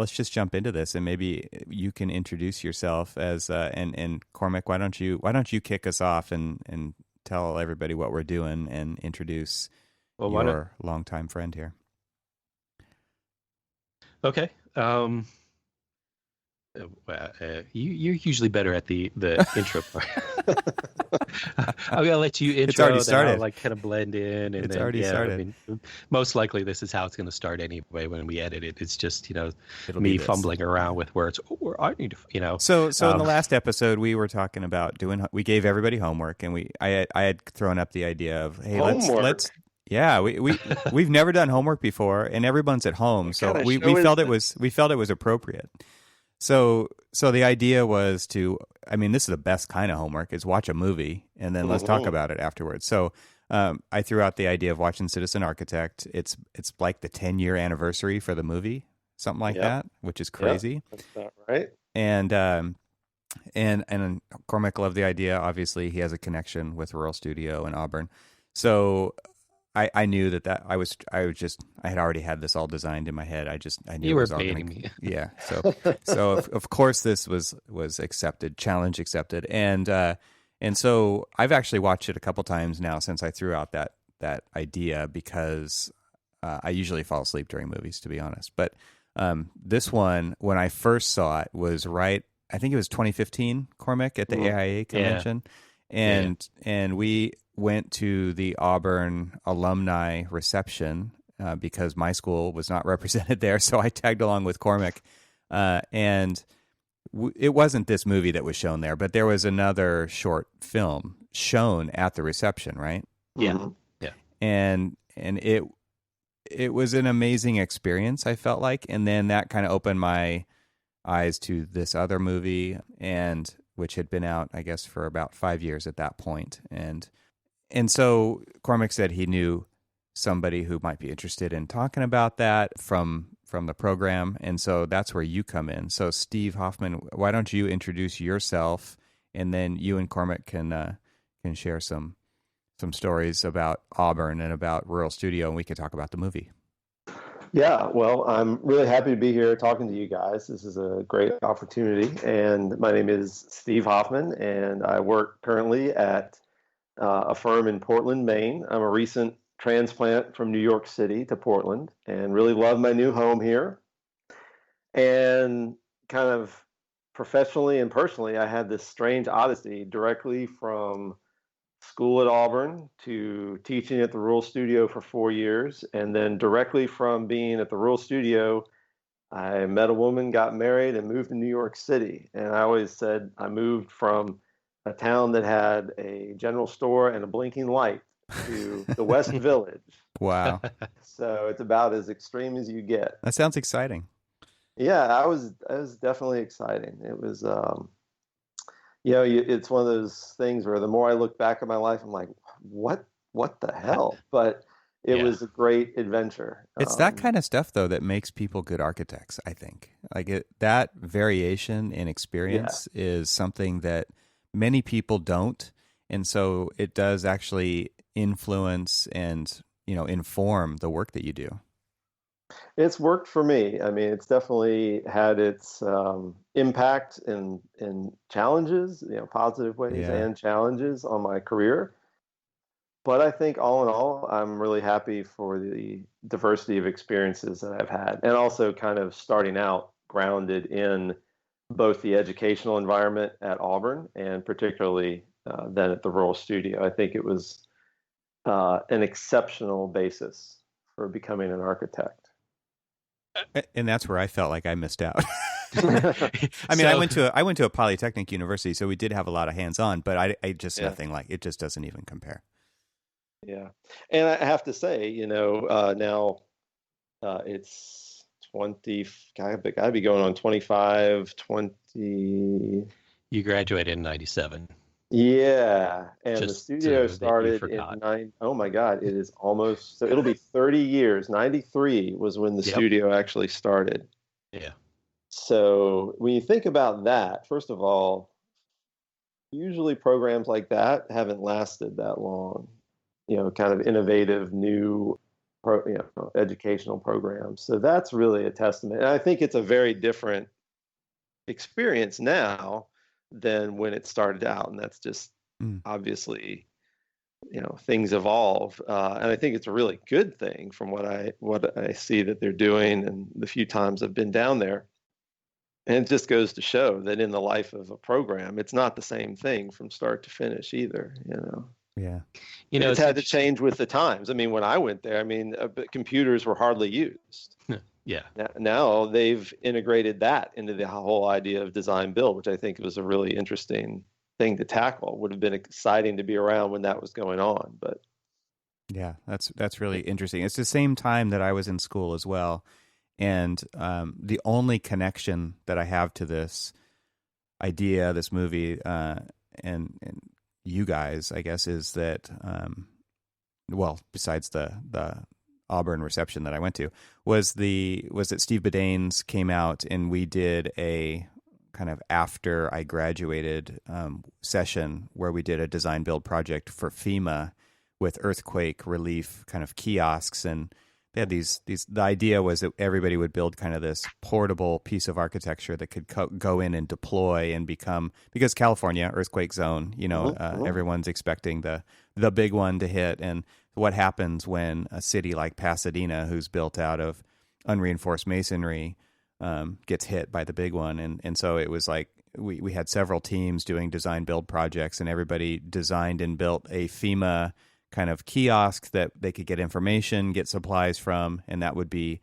let's just jump into this, and maybe you can introduce yourself as and Cormac, why don't you kick us off and tell everybody what we're doing and introduce Well, why not? your longtime friend here. Okay. You're usually better at the intro part. I'm gonna let you It's already intro, then I'll started. like kind of blend in, and It's then already I started. mean, most likely this is how it's gonna start anyway when we edit it. It's just It'll be me this. fumbling around with words. Oh, where I need to So in the um, last episode, we were talking about we gave everybody homework, and I had thrown up the idea of, hey, let's Homework. yeah, we've never done homework before, and everyone's at home, What so kind of we show is felt this? we felt it was appropriate. So the idea was to, I mean, this is the best kind of homework, is watch a movie and then let's talk Mhm. about it afterwards. So I threw out the idea of watching Citizen Architect. It's like the 10-year anniversary for the movie, something like Yep. that, which is Yep. crazy. That's about right. And and Cormac loved the idea. Obviously, he has a connection with Rural Studio in Auburn. So I knew that I had already had this all designed in my head. I knew you it were was all baiting going to, me. yeah. So of course this was accepted, challenge accepted, and so I've actually watched it a couple times now since I threw out that idea, because I usually fall asleep during movies, to be honest. But this one, when I first saw it, was right. I think it was 2015, Cormac, at the Mhm. AIA Yeah, convention, yeah. and we went to the Auburn alumni reception because my school was not represented there, so I tagged along with Cormac, and it wasn't this movie that was shown there, but there was another short film shown at the reception, right? Yeah, Mhm. yeah. And it was an amazing experience, I felt like, and then that kind of opened my eyes to this other movie, and which had been out, I guess, for about 5 years at that point. And so Cormac said he knew somebody who might be interested in talking about that from the program, and so that's where you come in. So Steve Hoffman, why don't you introduce yourself, and then you and Cormac can share some stories about Auburn and about Rural Studio, and we can talk about the movie. Yeah, well, I'm really happy to be here talking to you guys. This is a great opportunity. And my name is Steve Hoffman, and I work currently at a firm in Portland, Maine. I'm a recent transplant from New York City to Portland and really love my new home here. And kind of professionally and personally, I had this strange odyssey directly from school at Auburn to teaching at the Rural Studio for 4 years. And then directly from being at the Rural Studio, I met a woman, got married, and moved to New York City. And I always said I moved from a town that had a general store and a blinking light to the West Village. Wow, So it's about as extreme as you get. that sounds exciting. Yeah, it was definitely exciting. It was, it's one of those things where the more I look back at my life, I'm like, what the hell? But it Yeah. was a great adventure. It's that kind of stuff, though, that makes people good architects, I think. That variation in Yeah, experience is something that many people don't. And so it does actually influence and, inform the work that you do. it's worked for me. I mean, it's definitely had its impact and challenges, positive ways Yeah. and challenges on my career. But I think all in all, I'm really happy for the diversity of experiences that I've had, and also kind of starting out grounded in both the educational environment at Auburn and particularly then at the Rural Studio. I think it was an exceptional basis for becoming an architect. And that's where I felt like I missed out. I mean, So I went to a polytechnic university, so we did have a lot of hands-on, but I just Yeah, nothing like it. Just doesn't even compare. yeah. And I have to say, now it's 20, gotta be going on 25, 20. you graduated in '97, Yeah, and the just studio so that you started in forgot. oh my God, it is almost, so it'll be 30 years. 93 was when the Yep. studio actually started. Yeah. So when you think about that, first of all, usually programs like that haven't lasted that long. Kind of innovative, new. educational programs. So that's really a testament. And I think it's a very different experience now than when it started out. And that's just obviously, things evolve. And I think it's a really good thing from what I see that they're doing and the few times I've been down there. And it just goes to show that in the life of a program, it's not the same thing from start to finish either, Yeah. It's had to change with the times. I mean, when I went there, computers were hardly used. Yeah. Now they've integrated that into the whole idea of design build, which I think was a really interesting thing to tackle. Would have been exciting to be around when that was going on, but yeah, that's really interesting. It's the same time that I was in school as well, and the only connection that I have to this idea, this movie, and you guys, I guess, is that besides the Auburn reception that I went to, was that Steve Bodain's came out and we did a kind of after I graduated session where we did a design build project for FEMA with earthquake relief kind of kiosks, and they had these the idea was that everybody would build kind of this portable piece of architecture that could go in and deploy and become, because California earthquake zone, everyone's expecting the big one to hit. And what happens when a city like Pasadena, who's built out of unreinforced masonry, gets hit by the big one? And so it was like we had several teams doing design build projects, and everybody designed and built a FEMA kind of kiosk that they could get information, get supplies from, and that would be,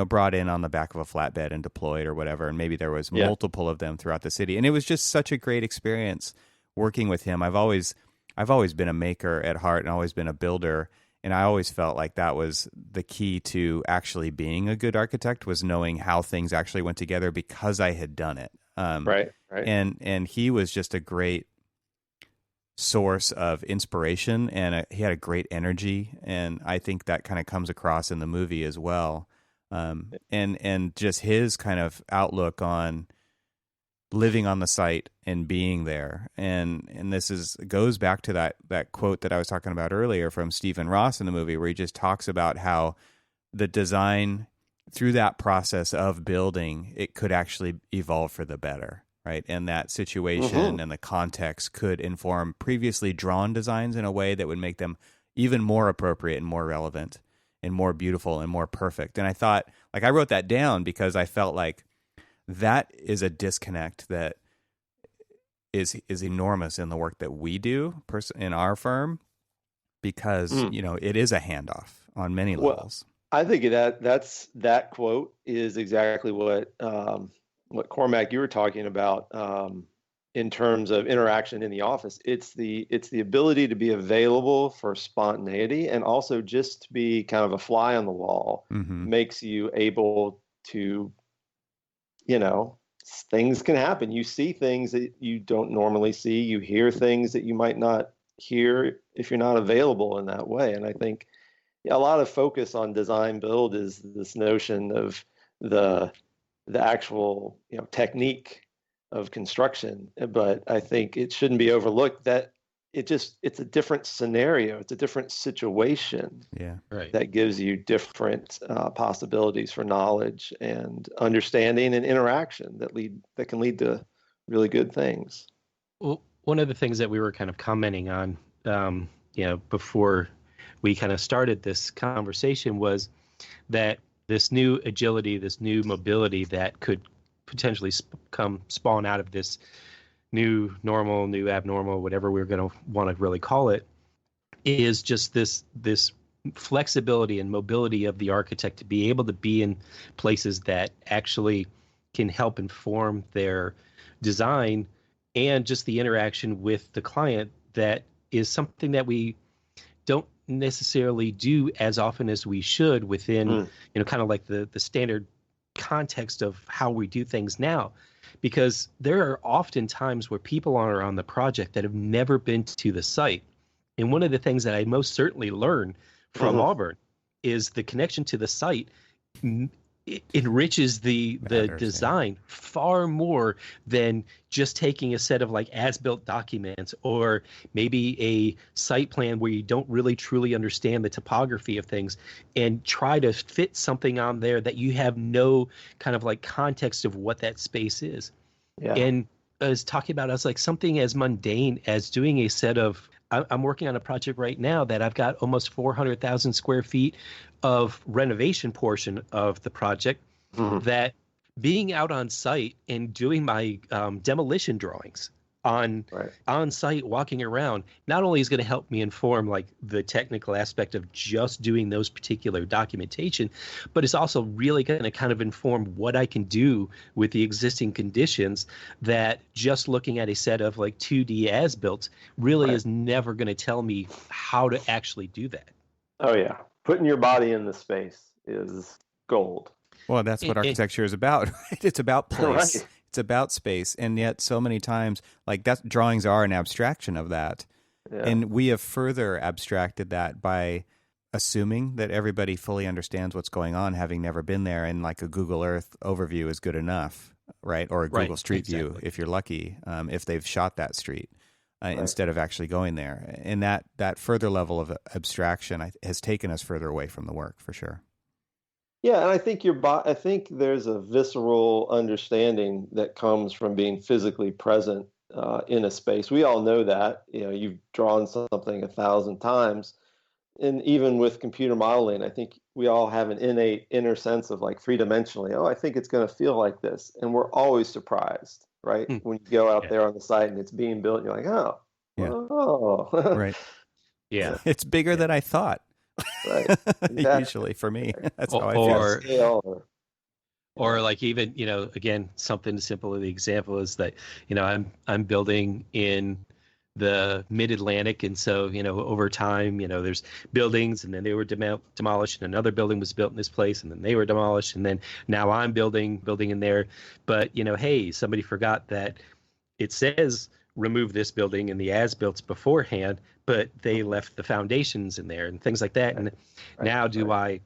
brought in on the back of a flatbed and deployed or whatever. And maybe there was multiple of them throughout the city. And it was just such a great experience working with him. I've always been a maker at heart and always been a builder. And I always felt like that was the key to actually being a good architect, was knowing how things actually went together because I had done it. Right. And he was just a great source of inspiration, and he had a great energy, and I think that kind of comes across in the movie as well. And just his kind of outlook on living on the site and being there, and this goes back to that quote that I was talking about earlier from Stephen Ross in the movie, where he just talks about how the design through that process of building, it could actually evolve for the better. Right. And that situation and the context could inform previously drawn designs in a way that would make them even more appropriate and more relevant and more beautiful and more perfect. And I thought, like, I wrote that down because I felt like that is a disconnect that is enormous in the work that we do in our firm, because, it is a handoff on many levels. I think that quote is exactly what Cormac, you were talking about in terms of interaction in the office. It's the ability to be available for spontaneity, and also just to be kind of a fly on the wall makes you able to, things can happen. You see things that you don't normally see. You hear things that you might not hear if you're not available in that way. And I think a lot of focus on design build is this notion of the actual technique of construction, but I think it shouldn't be overlooked that it's a different scenario, it's a different situation, that gives you different possibilities for knowledge and understanding and interaction that can lead to really good things. Well, one of the things that we were kind of commenting on before we kind of started this conversation was that this new agility, this new mobility that could potentially spawn out of this new normal, new abnormal, whatever we're going to want to really call it, is just this flexibility and mobility of the architect to be able to be in places that actually can help inform their design, and just the interaction with the client that is something that we don't necessarily do as often as we should within kind of like the standard context of how we do things now, because there are often times where people are on the project that have never been to the site. And one of the things that I most certainly learned from Auburn is the connection to the site it enriches the Matters, design far more than just taking a set of like as-built documents or maybe a site plan where you don't really truly understand the topography of things and try to fit something on there that you have no kind of like context of what that space is. Yeah. And I was talking about as like something as mundane as doing a set of I'm working on a project right now that I've got almost 400,000 square feet of renovation portion of the project that being out on site and doing my demolition drawings on site, walking around, not only is going to help me inform like the technical aspect of just doing those particular documentation, but it's also really going to kind of inform what I can do with the existing conditions that just looking at a set of like 2D as-built really is never going to tell me how to actually do that. Oh yeah. Putting your body in the space is gold. Well, that's what architecture is about, right? It's about place. Right. It's about space. And yet so many times, like that drawings are an abstraction of that. Yeah. And we have further abstracted that by assuming that everybody fully understands what's going on, having never been there, and like a Google Earth overview is good enough, right? Or a Google Street View, if you're lucky, if they've shot that street. Instead of actually going there. And that further level of abstraction has taken us further away from the work, for sure. Yeah, and I think there's a visceral understanding that comes from being physically present in a space. We all know that. You know, you've drawn something 1,000 times, and even with computer modeling, I think we all have an innate inner sense of like three-dimensionally, oh, I think it's going to feel like this, and we're always surprised, right? When you go out there on the site and it's being built, you're like, oh, right, yeah, it's bigger than I thought. Right. Exactly. Usually for me, that's how I feel. Or like even, you know, again, something simple. The example is that, you know, I'm building in the mid-Atlantic, and so, you know, over time, you know, there's buildings, and then they were demolished, and another building was built in this place, and then they were demolished, and then now I'm building in there. But, you know, hey, somebody forgot that it says remove this building in the as-built beforehand, but they left the foundations in there and things like that. And now do I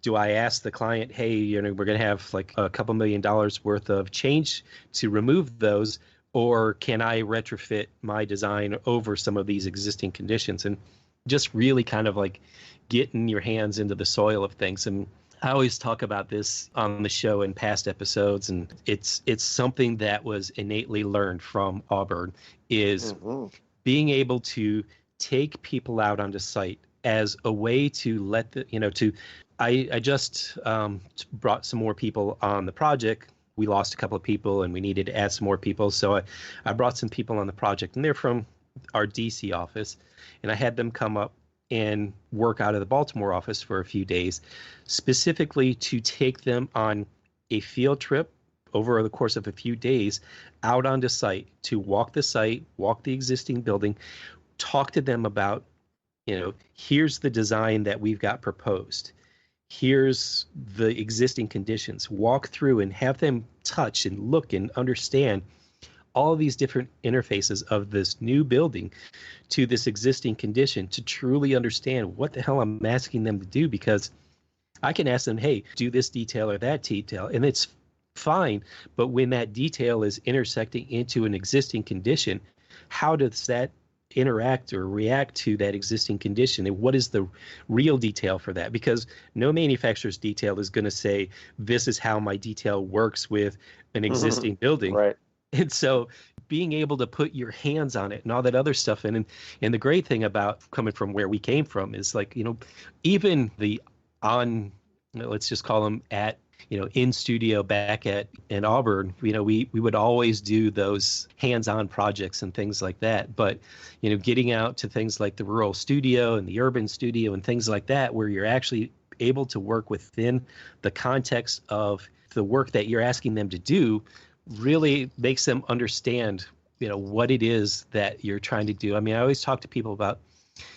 ask the client, hey, you know, we're going to have like a couple $1 million worth of change to remove those, or can I retrofit my design over some of these existing conditions? And just really kind of like getting your hands into the soil of things. And I always talk about this on the show in past episodes, and it's something that was innately learned from Auburn, is being able to take people out onto site as a way to let the, you know, I just brought some more people on the project. We lost a couple of people and we needed to add some more people. So I brought some people on the project, and they're from our DC office, and I had them come up and work out of the Baltimore office for a few days, specifically to take them on a field trip over the course of a few days out onto site, to walk the site, walk the existing building, talk to them about, you know, here's the design that we've got proposed. Here's the existing conditions. Walk through and have them touch and look and understand all of these different interfaces of this new building to this existing condition, to truly understand what the hell I'm asking them to do. Because I can ask them, hey, do this detail or that detail, and it's fine. But when that detail is intersecting into an existing condition, how does that interact or react to that existing condition, and what is the real detail for that? Because no manufacturer's detail is going to say, this is how my detail works with an existing building. Right. And so being able to put your hands on it and all that other stuff in, and the great thing about coming from where we came from is, like, you know, even the let's just call them at, you know, in studio back in Auburn, you know, we would always do those hands-on projects and things like that. But, you know, getting out to things like the rural studio and the urban studio and things like that, where you're actually able to work within the context of the work that you're asking them to do, really makes them understand, you know, what it is that you're trying to do. I mean, I always talk to people about,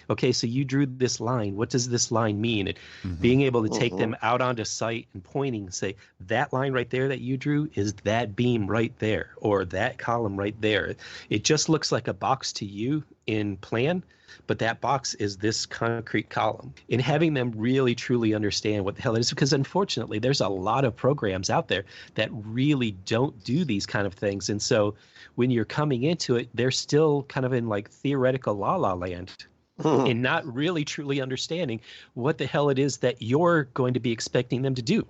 okay, so you drew this line. What does this line mean? And being able to take them out onto site and pointing, say, that line right there that you drew is that beam right there, or that column right there. It just looks like a box to you in plan, but that box is this concrete column. And having them really truly understand what the hell it is, because unfortunately there's a lot of programs out there that really don't do these kind of things. And so when you're coming into it, they're still kind of in like theoretical la land and not really truly understanding what the hell it is that you're going to be expecting them to do.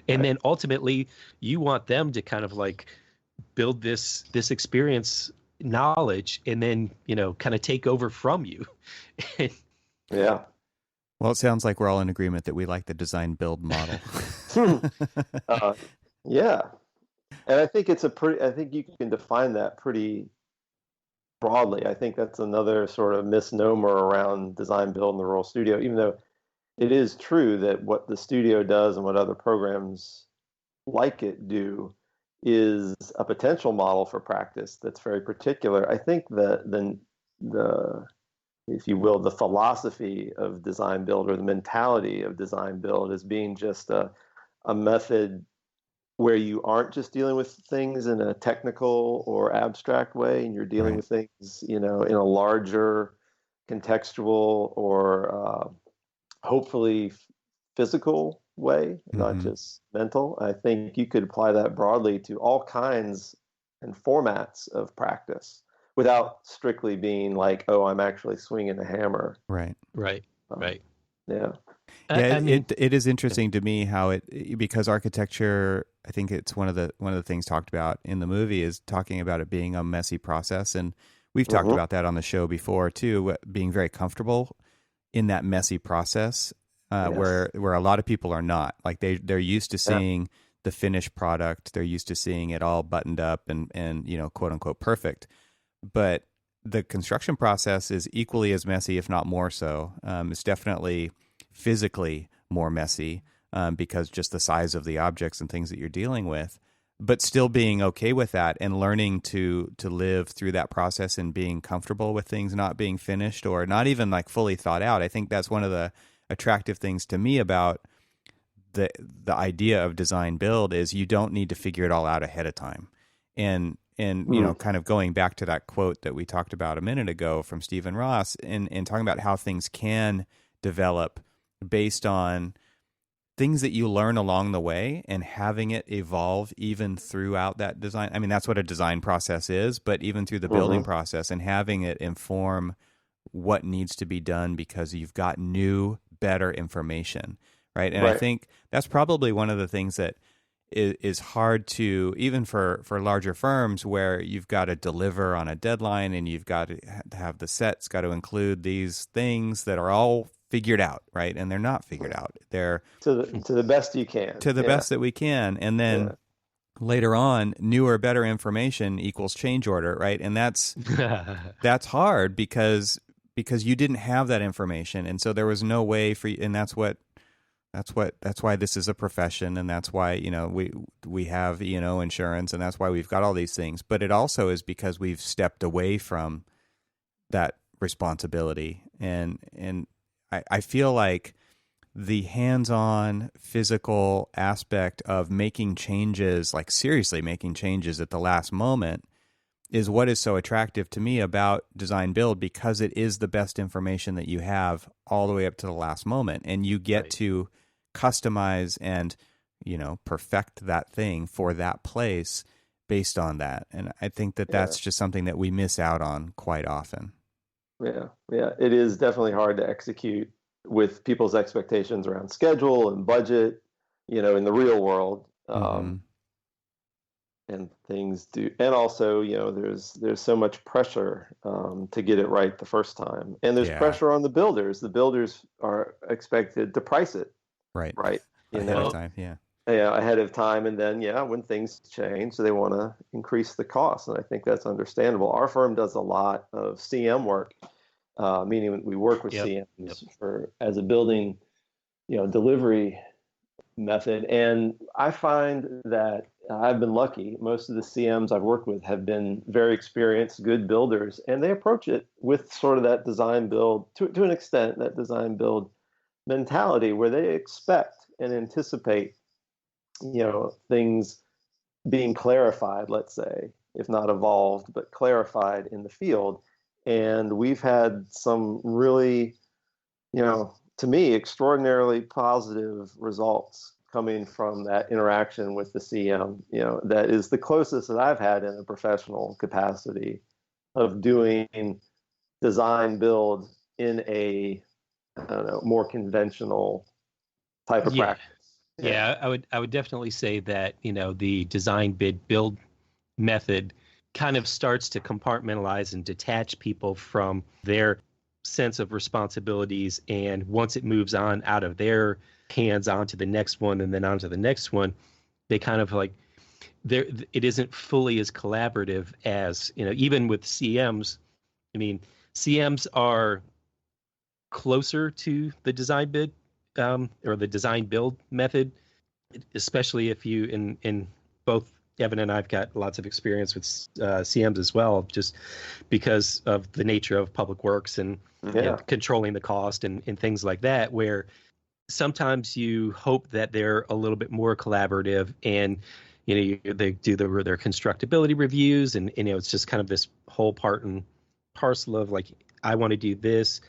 And then ultimately you want them to kind of like build this experience knowledge and then, you know, kind of take over from you. Yeah. Well, it sounds like we're all in agreement that we like the design build model. Yeah. And I think I think you can define that pretty broadly. I think that's another sort of misnomer around design build in the rural studio, even though it is true that what the studio does and what other programs like it do is a potential model for practice that's very particular. I think that the if you will, the philosophy of design build or the mentality of design build as being just a method where you aren't just dealing with things in a technical or abstract way, and you're dealing with things, you know, in a larger contextual or hopefully physical way, not just mental. I think you could apply that broadly to all kinds and formats of practice without strictly being like, oh, I'm actually swinging a hammer. Right. Yeah. Yeah, I mean, it is interesting to me how because architecture, I think it's one of the things talked about in the movie is talking about it being a messy process, and we've talked about that on the show before too, being very comfortable in that messy process, where a lot of people are not. Like they're used to seeing the finished product, they're used to seeing it all buttoned up and you know, quote unquote perfect, but the construction process is equally as messy, if not more so. It's definitely physically more messy because just the size of the objects and things that you're dealing with, but still being okay with that and learning to live through that process and being comfortable with things not being finished or not even like fully thought out. I think that's one of the attractive things to me about the idea of design build is you don't need to figure it all out ahead of time. And you know, kind of going back to that quote that we talked about a minute ago from Stephen Ross and talking about how things can develop based on things that you learn along the way and having it evolve even throughout that design. I mean, that's what a design process is, but even through the building process and having it inform what needs to be done because you've got new, better information, right? And I think that's probably one of the things that is hard to, even for larger firms where you've got to deliver on a deadline and you've got to have the sets got to include these things that are all figured out, right? And they're not figured out. They're to the best you can. To the best that we can. And then later on, newer, better information equals change order, right? And that's hard because you didn't have that information. And so there was no way for you, and that's why this is a profession, and that's why, you know, we have, you know, insurance, and that's why we've got all these things. But it also is because we've stepped away from that responsibility. And I feel like the hands-on physical aspect of making changes, like seriously making changes at the last moment, is what is so attractive to me about design build, because it is the best information that you have all the way up to the last moment, and you get to customize and, you know, perfect that thing for that place based on that. And I think that that's just something that we miss out on quite often. Yeah, it is definitely hard to execute with people's expectations around schedule and budget, you know, in the real world. And things do, and also, you know, there's so much pressure to get it right the first time, and there's pressure on the builders. The builders are expected to price it right, you ahead know, of time, ahead of time, and then when things change, they want to increase the cost, and I think that's understandable. Our firm does a lot of CM work, meaning we work with CMs as a building, you know, delivery method, and I find that I've been lucky. Most of the CMs I've worked with have been very experienced, good builders, and they approach it with sort of that design build, to an extent, that design build mentality where they expect and anticipate, things being clarified, let's say, if not evolved, but clarified in the field. And we've had some really, to me, extraordinarily positive results coming from that interaction with the CM. That is the closest that I've had in a professional capacity of doing design build in a, I don't know, more conventional type of practice. Yeah, I would definitely say that, the design bid build method kind of starts to compartmentalize and detach people from their sense of responsibilities. And once it moves on out of their hands onto the next one and then onto the next one, they kind of like it isn't fully as collaborative as, even with CMs. I mean, CMs are closer to the design bid or the design build method, especially if you in both Evan and I've got lots of experience with CMs as well, just because of the nature of public works and controlling the cost and things like that, where sometimes you hope that they're a little bit more collaborative and, they do their constructability reviews and, it's just kind of this whole part and parcel of like, I want to do this,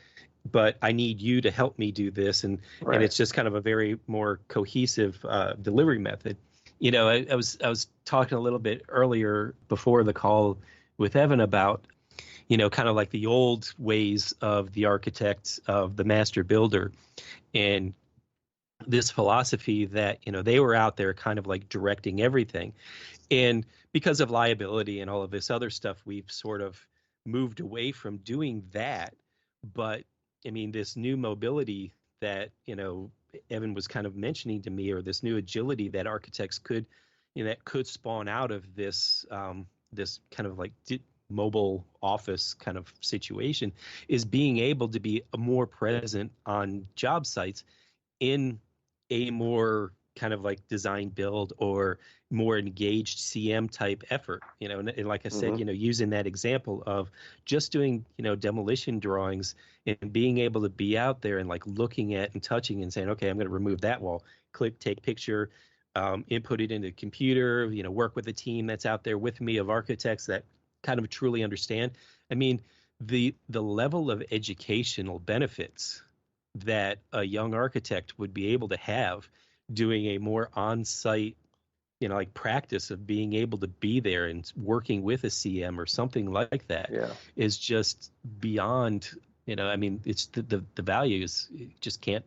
but I need you to help me do this. And it's just kind of a very more cohesive delivery method. I was talking a little bit earlier before the call with Evan about, kind of like the old ways of the architect, of the master builder, and this philosophy that, they were out there kind of like directing everything. And because of liability and all of this other stuff, we've sort of moved away from doing that. But I mean, this new mobility that, Evan was kind of mentioning to me, or this new agility that architects could, that could spawn out of this, this kind of like mobile office kind of situation, is being able to be more present on job sites in a more kind of like design build or more engaged CM type effort, and like I said, using that example of just doing, demolition drawings and being able to be out there and like looking at and touching and saying, okay, I'm going to remove that wall, click, take picture, input it into the computer, work with a team that's out there with me of architects that kind of truly understand. I mean, the level of educational benefits that a young architect would be able to have doing a more on-site, like practice of being able to be there and working with a CM or something like that is just beyond, I mean, it's the values just can't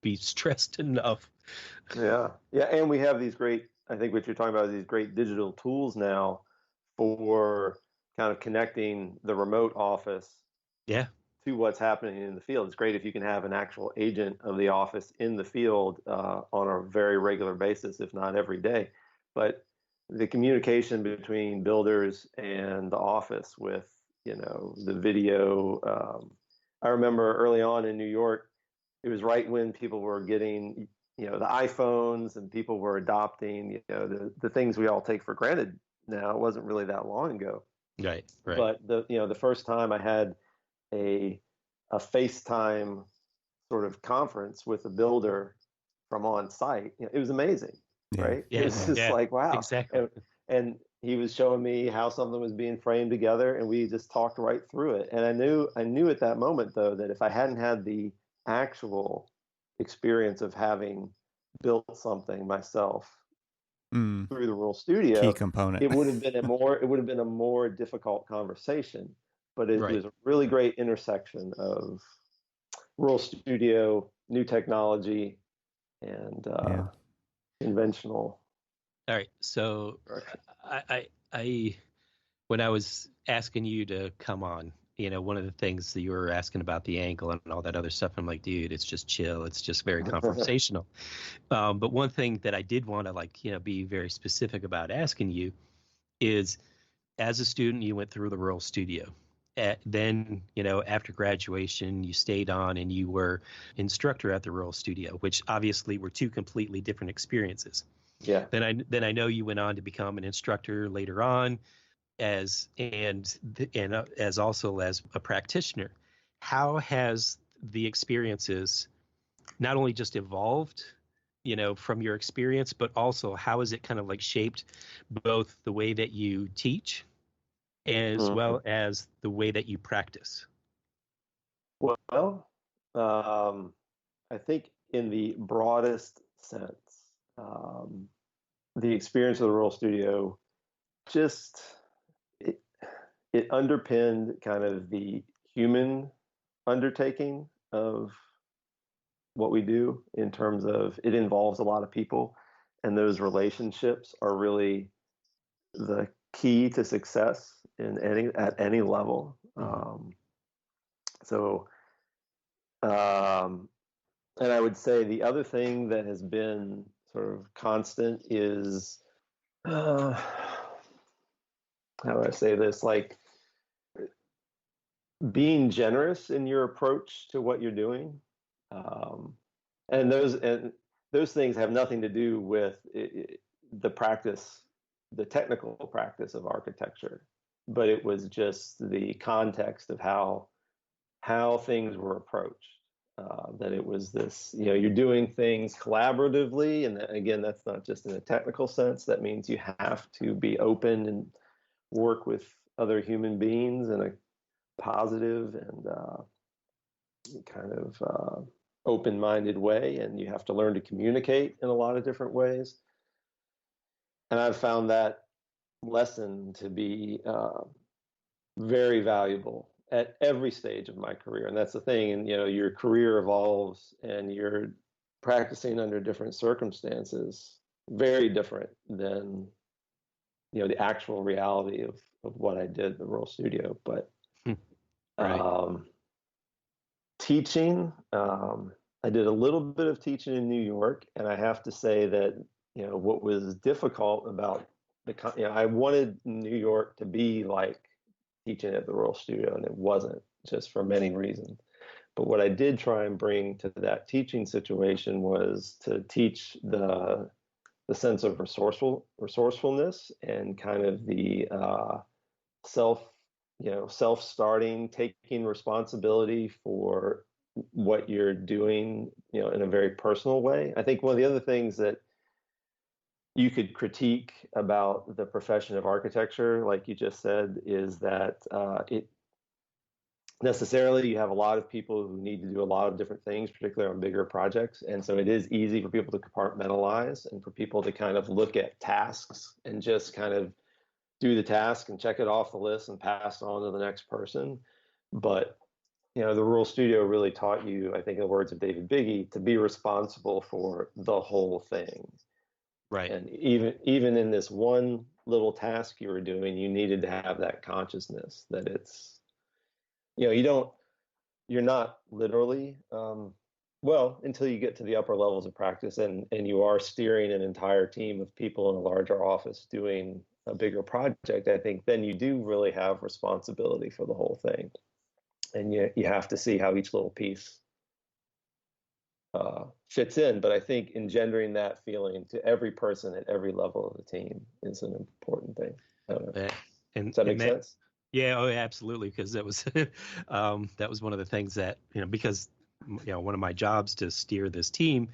be stressed enough. Yeah. And we have these great, I think what you're talking about is these great digital tools now for kind of connecting the remote office to what's happening in the field. It's great if you can have an actual agent of the office in the field on a very regular basis, if not every day. But the communication between builders and the office with, the video. I remember early on in New York, it was right when people were getting, the iPhones and people were adopting, the things we all take for granted now. It wasn't really that long ago. Right. But the first time I had a FaceTime sort of conference with a builder from on site, it was amazing, right? Yeah, it was just like, wow. Exactly. And he was showing me how something was being framed together, and we just talked right through it. And I knew at that moment, though, that if I hadn't had the actual experience of having built something myself through the Rural Studio, key component, it would have been a more difficult conversation. But it was a really great intersection of Rural Studio, new technology, and conventional. All right. So I when I was asking you to come on, one of the things that you were asking about the angle and all that other stuff, I'm like, dude, it's just chill. It's just very conversational. But one thing that I did want to be very specific about asking you is, as a student, you went through the Rural Studio. Then, after graduation, you stayed on and you were instructor at the Rural Studio, which obviously were two completely different experiences. Yeah. Then I know you went on to become an instructor later on, as also as a practitioner. How has the experiences not only just evolved, from your experience, but also how has it kind of like shaped both the way that you teach as well as the way that you practice? Well, I think in the broadest sense, the experience of the Rural Studio just it, it underpinned kind of the human undertaking of what we do, in terms of it involves a lot of people, and those relationships are really the key to success at any level. So and I would say the other thing that has been sort of constant is how do I say this, like being generous in your approach to what you're doing. And those things have nothing to do with the practice, the technical practice of architecture, but it was just the context of how things were approached. That it was this, you're doing things collaboratively, and again, that's not just in a technical sense. That means you have to be open and work with other human beings in a positive and kind of open-minded way, and you have to learn to communicate in a lot of different ways. And I've found that lesson to be very valuable at every stage of my career. And that's the thing. And, your career evolves and you're practicing under different circumstances, very different than, the actual reality of what I did in the Rural Studio. But Right. Teaching, I did a little bit of teaching in New York. And I have to say that, what was difficult about I wanted New York to be like teaching at the Rural Studio, and it wasn't, just for many reasons. But what I did try and bring to that teaching situation was to teach the sense of resourcefulness and kind of the self-starting, taking responsibility for what you're doing, in a very personal way. I think one of the other things that you could critique about the profession of architecture, like you just said, is that it necessarily, you have a lot of people who need to do a lot of different things, particularly on bigger projects. And so it is easy for people to compartmentalize and for people to kind of look at tasks and just kind of do the task and check it off the list and pass it on to the next person. But, the Rural Studio really taught you, I think in the words of David Biggie, to be responsible for the whole thing. Right. And even in this one little task you were doing, you needed to have that consciousness that it's, you're not literally, until you get to the upper levels of practice and you are steering an entire team of people in a larger office doing a bigger project, I think then you do really have responsibility for the whole thing. And you have to see how each little piece fits in. But I think engendering that feeling to every person at every level of the team is an important thing. Does that make sense? Yeah, oh, yeah, absolutely. Because that was that was one of the things that, because one of my jobs to steer this team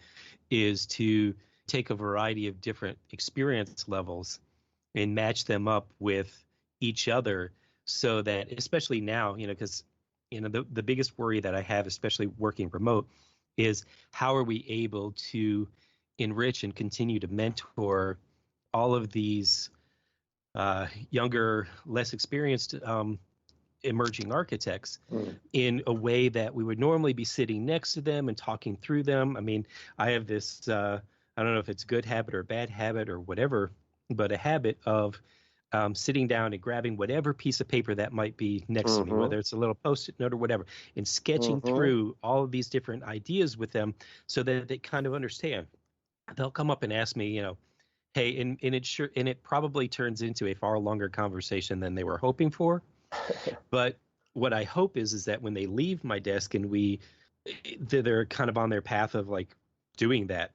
is to take a variety of different experience levels and match them up with each other, so that, especially now, because the biggest worry that I have, especially working remote, is how are we able to enrich and continue to mentor all of these younger, less experienced emerging architects in a way that we would normally be sitting next to them and talking through them. I mean, I have this, I don't know if it's a good habit or bad habit or whatever, but a habit of sitting down and grabbing whatever piece of paper that might be next to me, whether it's a little Post-it note or whatever, and sketching through all of these different ideas with them so that they kind of understand. They'll come up and ask me, hey, and it probably turns into a far longer conversation than they were hoping for. But what I hope is that when they leave my desk and they're kind of on their path of like doing that,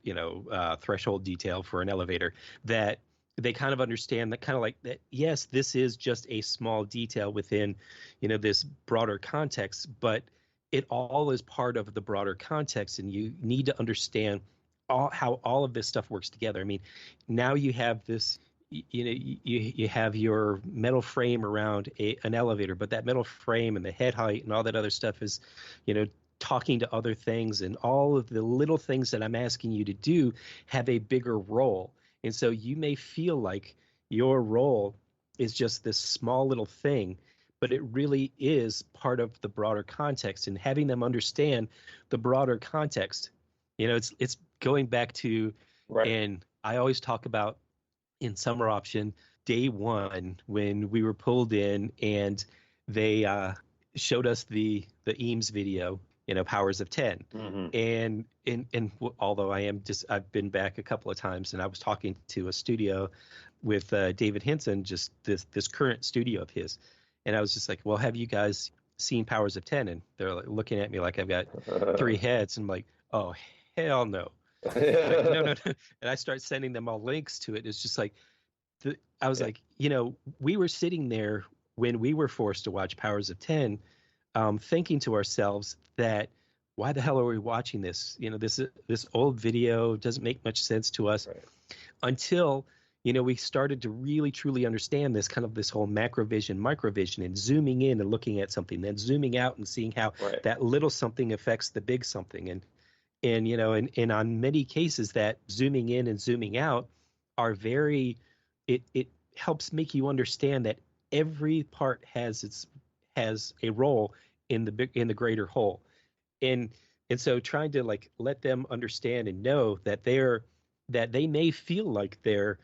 threshold detail for an elevator, that they kind of understand that, kind of like that, yes, this is just a small detail within, this broader context, but it all is part of the broader context, and you need to understand how all of this stuff works together. I mean, now you have this, you have your metal frame around an elevator, but that metal frame and the head height and all that other stuff is, talking to other things, and all of the little things that I'm asking you to do have a bigger role. And so you may feel like your role is just this small little thing, but it really is part of the broader context, and having them understand the broader context. It's going back to, Right. and I always talk about in Summer Option, day one, when we were pulled in and they showed us the Eames video, Powers of 10. Mm-hmm. And although I've been back a couple of times, and I was talking to a studio with David Henson, just this current studio of his, and I was just like, well, have you guys seen Powers of 10? And they're like looking at me like I've got three heads, and I'm like, oh, hell no. Like, no. And I start sending them all links to it. It's just like, I was like, we were sitting there when we were forced to watch Powers of 10, thinking to ourselves that, why the hell are we watching this? This old video doesn't make much sense to us, Right. Until, we started to really truly understand this whole macrovision, microvision, and zooming in and looking at something, then zooming out and seeing how Right. that little something affects the big something. And on many cases, that zooming in and zooming out are it helps make you understand that every part has a role in the greater whole. And so trying to like let them understand and know that they may feel like they're,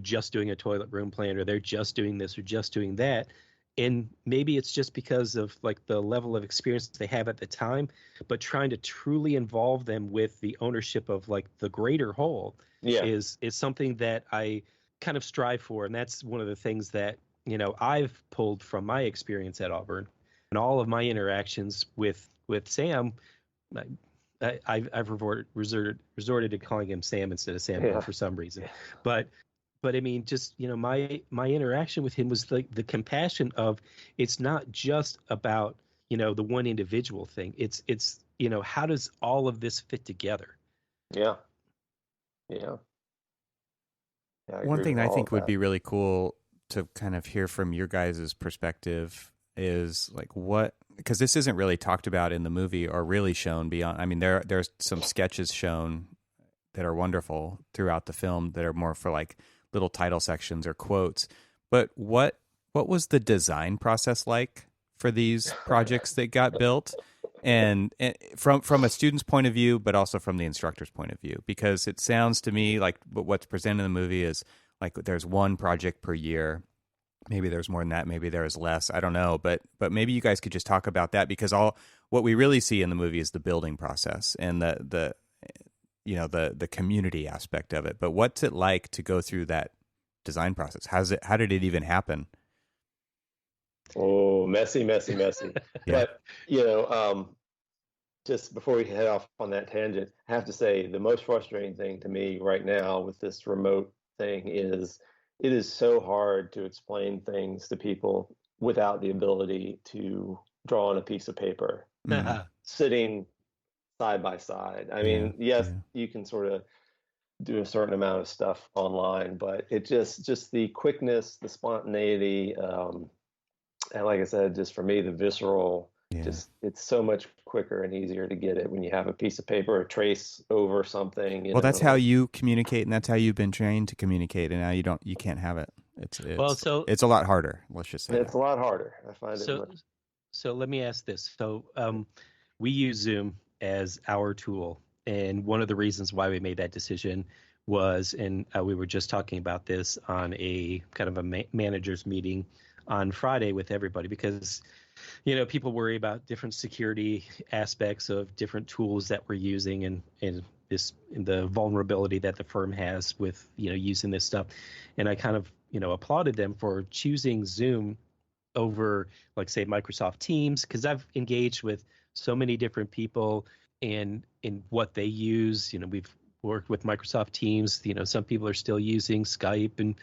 just doing a toilet room plan, or they're just doing this or just doing that. And maybe it's just because of like the level of experience they have at the time, but trying to truly involve them with the ownership of like the greater whole is something that I kind of strive for. And that's one of the things that, I've pulled from my experience at Auburn, and all of my interactions with Sam. I've resorted to calling him Sam instead of Samuel for some reason. But I mean, just, my interaction with him was like the compassion of, it's not just about, the one individual thing. It's how does all of this fit together? Yeah. One thing I think would be really cool to kind of hear from your guys' perspective is like because this isn't really talked about in the movie or really shown beyond. I mean, there's some sketches shown that are wonderful throughout the film that are more for like little title sections or quotes. But what was the design process like for these projects that got built? And from a student's point of view, but also from the instructor's point of view, because it sounds to me like what's presented in the movie is like there's one project per year. Maybe there's more than that. Maybe there is less. I don't know. But maybe you guys could just talk about that, because what we really see in the movie is the building process and the community aspect of it. But what's it like to go through that design process? How did it even happen? Oh, messy. Yeah. But, just before we head off on that tangent, I have to say the most frustrating thing to me right now with this remote thing is it is so hard to explain things to people without the ability to draw on a piece of paper, sitting side by side. I mean, yes, you can sort of do a certain amount of stuff online, but it just the quickness, the spontaneity, and like I said, just for me, the visceral, just it's so much quicker and easier to get it when you have a piece of paper or trace over something. Well, that's how you communicate, and that's how you've been trained to communicate, and now you can't have it. It's a lot harder. Let's just say it's a lot harder. I find it. So let me ask this. So we use Zoom as our tool, and one of the reasons why we made that decision was, and we were just talking about this on a kind of a manager's meeting on Friday with everybody, because people worry about different security aspects of different tools that we're using, and the vulnerability that the firm has with using this stuff. And I kind of applauded them for choosing Zoom over, like, say, Microsoft Teams, because I've engaged with so many different people and in what they use. worked with Microsoft Teams. Some people are still using Skype and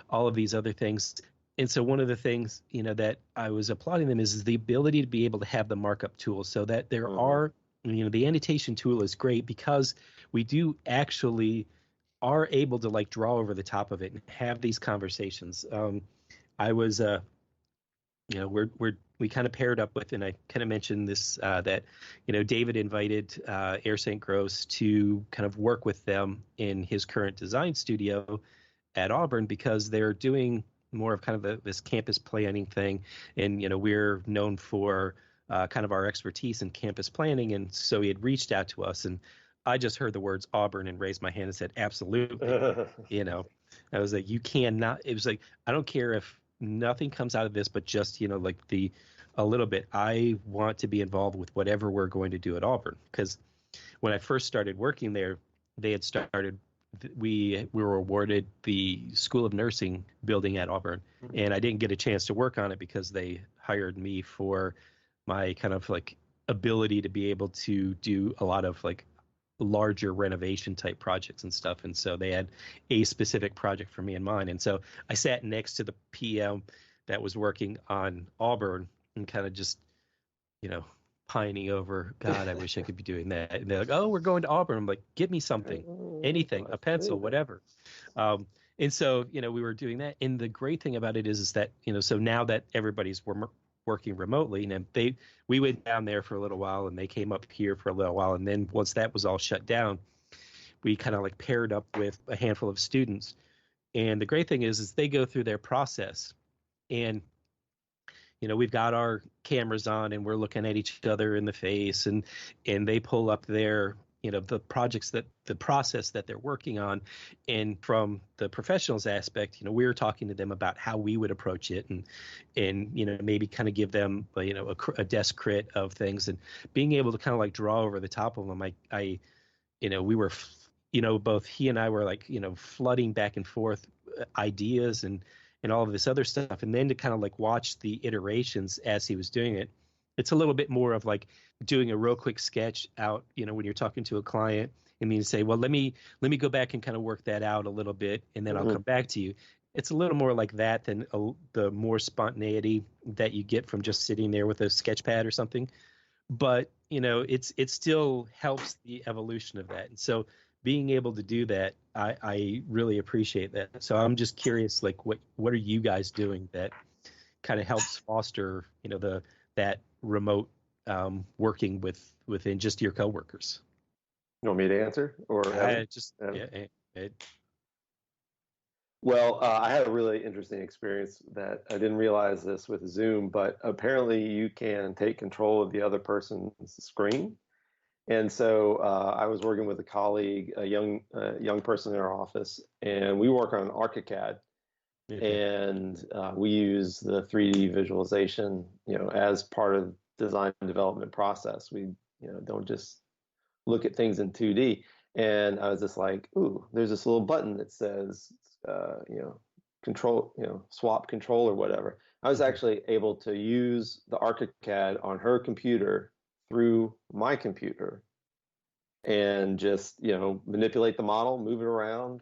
all of these other things. And so one of the things, that I was applauding them is the ability to be able to have the markup tools, so that there are, the annotation tool is great because we do actually are able to like draw over the top of it and have these conversations. I was, we kind of paired up with, and I kind of mentioned this, that, David invited Air St. Gross to kind of work with them in his current design studio at Auburn, because they're doing more of kind of this campus planning thing. And, we're known for kind of our expertise in campus planning. And so he had reached out to us, and I just heard the words Auburn and raised my hand and said, absolutely. I was like, you cannot, it was like, I don't care if nothing comes out of this, but just, like a little bit, I want to be involved with whatever we're going to do at Auburn. Because when I first started working there, they had started, we were awarded the School of Nursing building at Auburn, and I didn't get a chance to work on it because they hired me for my kind of like ability to be able to do a lot of like larger renovation type projects and stuff. And so they had a specific project for me in mind. And so I sat next to the PM that was working on Auburn and kind of just, pining over, God, I wish I could be doing that. And they're like, oh, we're going to Auburn. I'm like, give me something, anything, a pencil, whatever. And so, we were doing that. And the great thing about it is that, so now that everybody's working remotely, and we went down there for a little while, and they came up here for a little while. And then once that was all shut down, we kind of like paired up with a handful of students. And the great thing is they go through their process, and we've got our cameras on and we're looking at each other in the face, and they pull up their, the projects the process that they're working on. And from the professionals aspect, we were talking to them about how we would approach it, and maybe kind of give them, a desk crit of things, and being able to kind of like draw over the top of them. We were, both he and I were like, flooding back and forth ideas and all of this other stuff. And then to kind of like watch the iterations as he was doing it, it's a little bit more of like doing a real quick sketch out, when you're talking to a client, and then you say, well, let me go back and kind of work that out a little bit, and then I'll come back to you. It's a little more like that than the more spontaneity that you get from just sitting there with a sketch pad or something. But, it still helps the evolution of that. And so being able to do that, I really appreciate that. So I'm just curious, like, what are you guys doing that kind of helps foster, that remote working within just your coworkers? You want me to answer, or Well, I had a really interesting experience that I didn't realize this with Zoom, but apparently you can take control of the other person's screen. And so I was working with a colleague, a young person in our office, and we work on ArchiCAD, and we use the 3D visualization, as part of design and development process. We, don't just look at things in 2D. And I was just like, ooh, there's this little button that says, control, swap control or whatever. I was actually able to use the ArchiCAD on her computer through my computer and just, manipulate the model, move it around,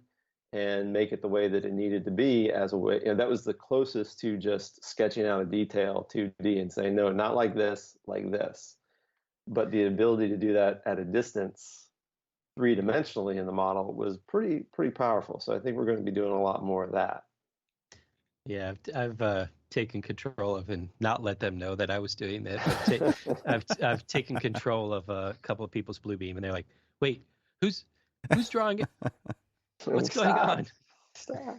and make it the way that it needed to be as a way. And that was the closest to just sketching out a detail 2D and saying, no, not like this, like this. But the ability to do that at a distance, three-dimensionally in the model, was pretty powerful. So I think we're going to be doing a lot more of that. Yeah, I've taken control of, and not let them know that I was doing that. I've taken control of a couple of people's Bluebeam, and they're like, "Wait, who's drawing it? What's going on?" Stop.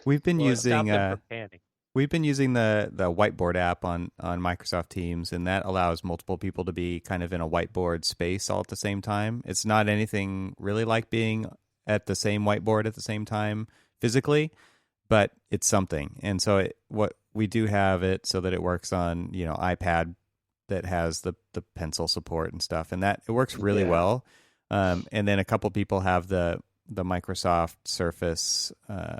We've been using stop them from panning. We've been using the whiteboard app on Microsoft Teams, and that allows multiple people to be kind of in a whiteboard space all at the same time. It's not anything really like being at the same whiteboard at the same time physically, but it's something. And so what we do have it so that it works on, iPad that has the pencil support and stuff, and that it works really well. And then a couple people have the Microsoft Surface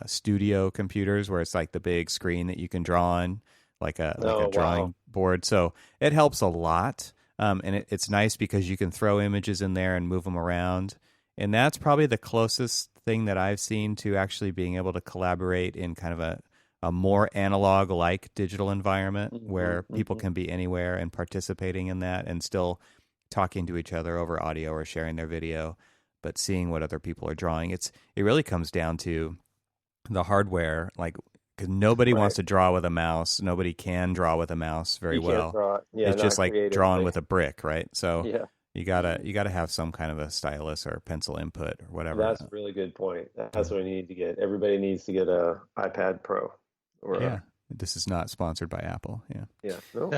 Studio computers, where it's like the big screen that you can draw on, like a drawing board. So it helps a lot. And it's nice because you can throw images in there and move them around. And that's probably the closest thing that I've seen to actually being able to collaborate in kind of a more analog-like digital environment where people can be anywhere and participating in that and still talking to each other over audio or sharing their video, but seeing what other people are drawing. It really comes down to the hardware, like, because nobody wants to draw with a mouse. Nobody can draw with a mouse very well. It's just like drawing with a brick, right? So you gotta have some kind of a stylus or pencil input or whatever. That's a really good point. That's what we need to get. Everybody needs to get a iPad Pro. This is not sponsored by Apple. Yeah. No.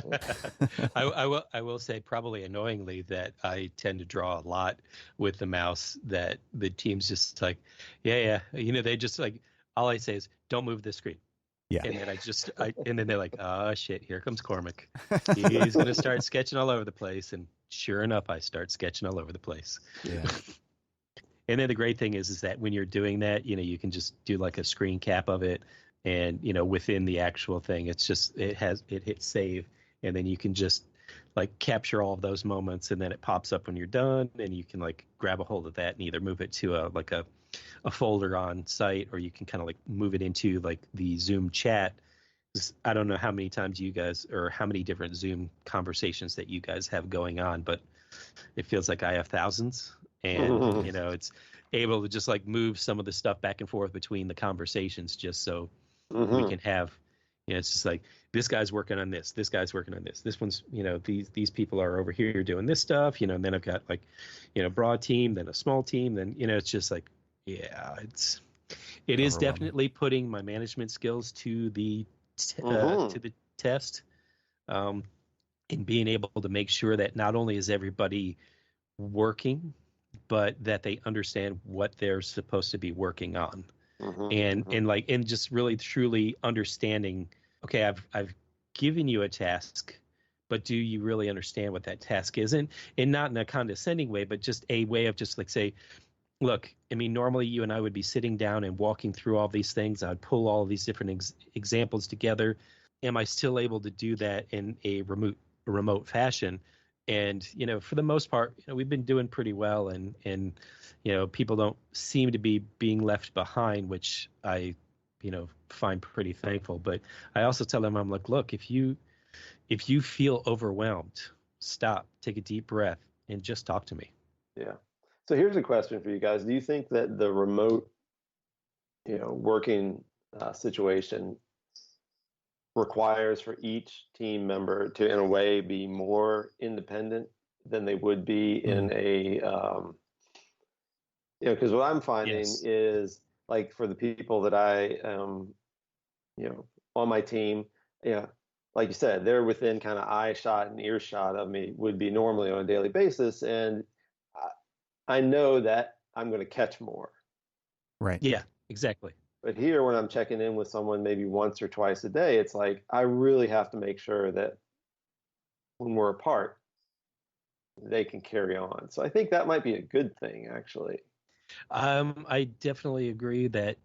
I will say, probably annoyingly, that I tend to draw a lot with the mouse. That the team's just like, they just like, all I say is, don't move this screen. Yeah. And then and then they're like, oh shit, here comes Cormac. He's gonna start sketching all over the place. And sure enough, I start sketching all over the place. Yeah. And then the great thing is that when you're doing that, you can just do like a screen cap of it. And, within the actual thing, it hits save, and then you can just like capture all of those moments, and then it pops up when you're done, and you can like grab a hold of that and either move it to a folder on site, or you can kind of like move it into like the Zoom chat. I don't know how many times you guys, or how many different Zoom conversations that you guys have going on, but it feels like I have thousands, and it's able to just like move some of the stuff back and forth between the conversations, just so we can have, it's just like, this guy's working on this guy's working on this one's, these people are over here doing this stuff, and then I've got like, broad team, then a small team, then, it's just like, it is definitely putting my management skills to the test, and being able to make sure that not only is everybody working, but that they understand what they're supposed to be working on. And just really truly understanding, okay, I've given you a task, but do you really understand what that task is? And not in a condescending way, but just a way of just like, say, look, I mean, normally you and I would be sitting down and walking through all these things. I'd pull all of these different examples together. Am I still able to do that in a remote fashion? And, for the most part, we've been doing pretty well, and people don't seem to be being left behind, which I, find pretty thankful. But I also tell them, I'm like, look, if you feel overwhelmed, stop, take a deep breath, and just talk to me. Yeah. So here's a question for you guys. Do you think that the remote, working situation requires for each team member to, in a way, be more independent than they would be in a, because what I'm finding is, like, for the people that I, on my team, like you said, they're within kind of eye shot and earshot of me, would be normally on a daily basis. And I know that I'm going to catch more. Right. Yeah, exactly. But here, when I'm checking in with someone maybe once or twice a day, it's like, I really have to make sure that when we're apart, they can carry on. So I think that might be a good thing, actually. I definitely agree that,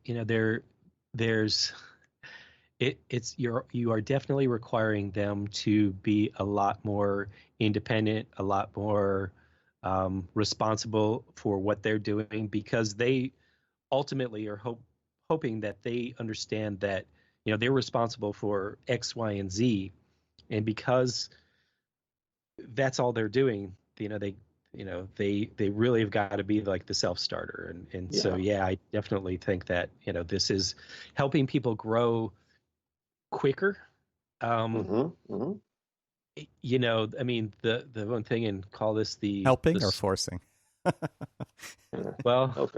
you are definitely requiring them to be a lot more independent, a lot more responsible for what they're doing, because they ultimately are hoping that they understand that, they're responsible for X, Y, and Z. And because that's all they're doing, they really have got to be like the self-starter. And so, I definitely think that, this is helping people grow quicker. I mean, the one thing, and call this the helping or forcing. Well,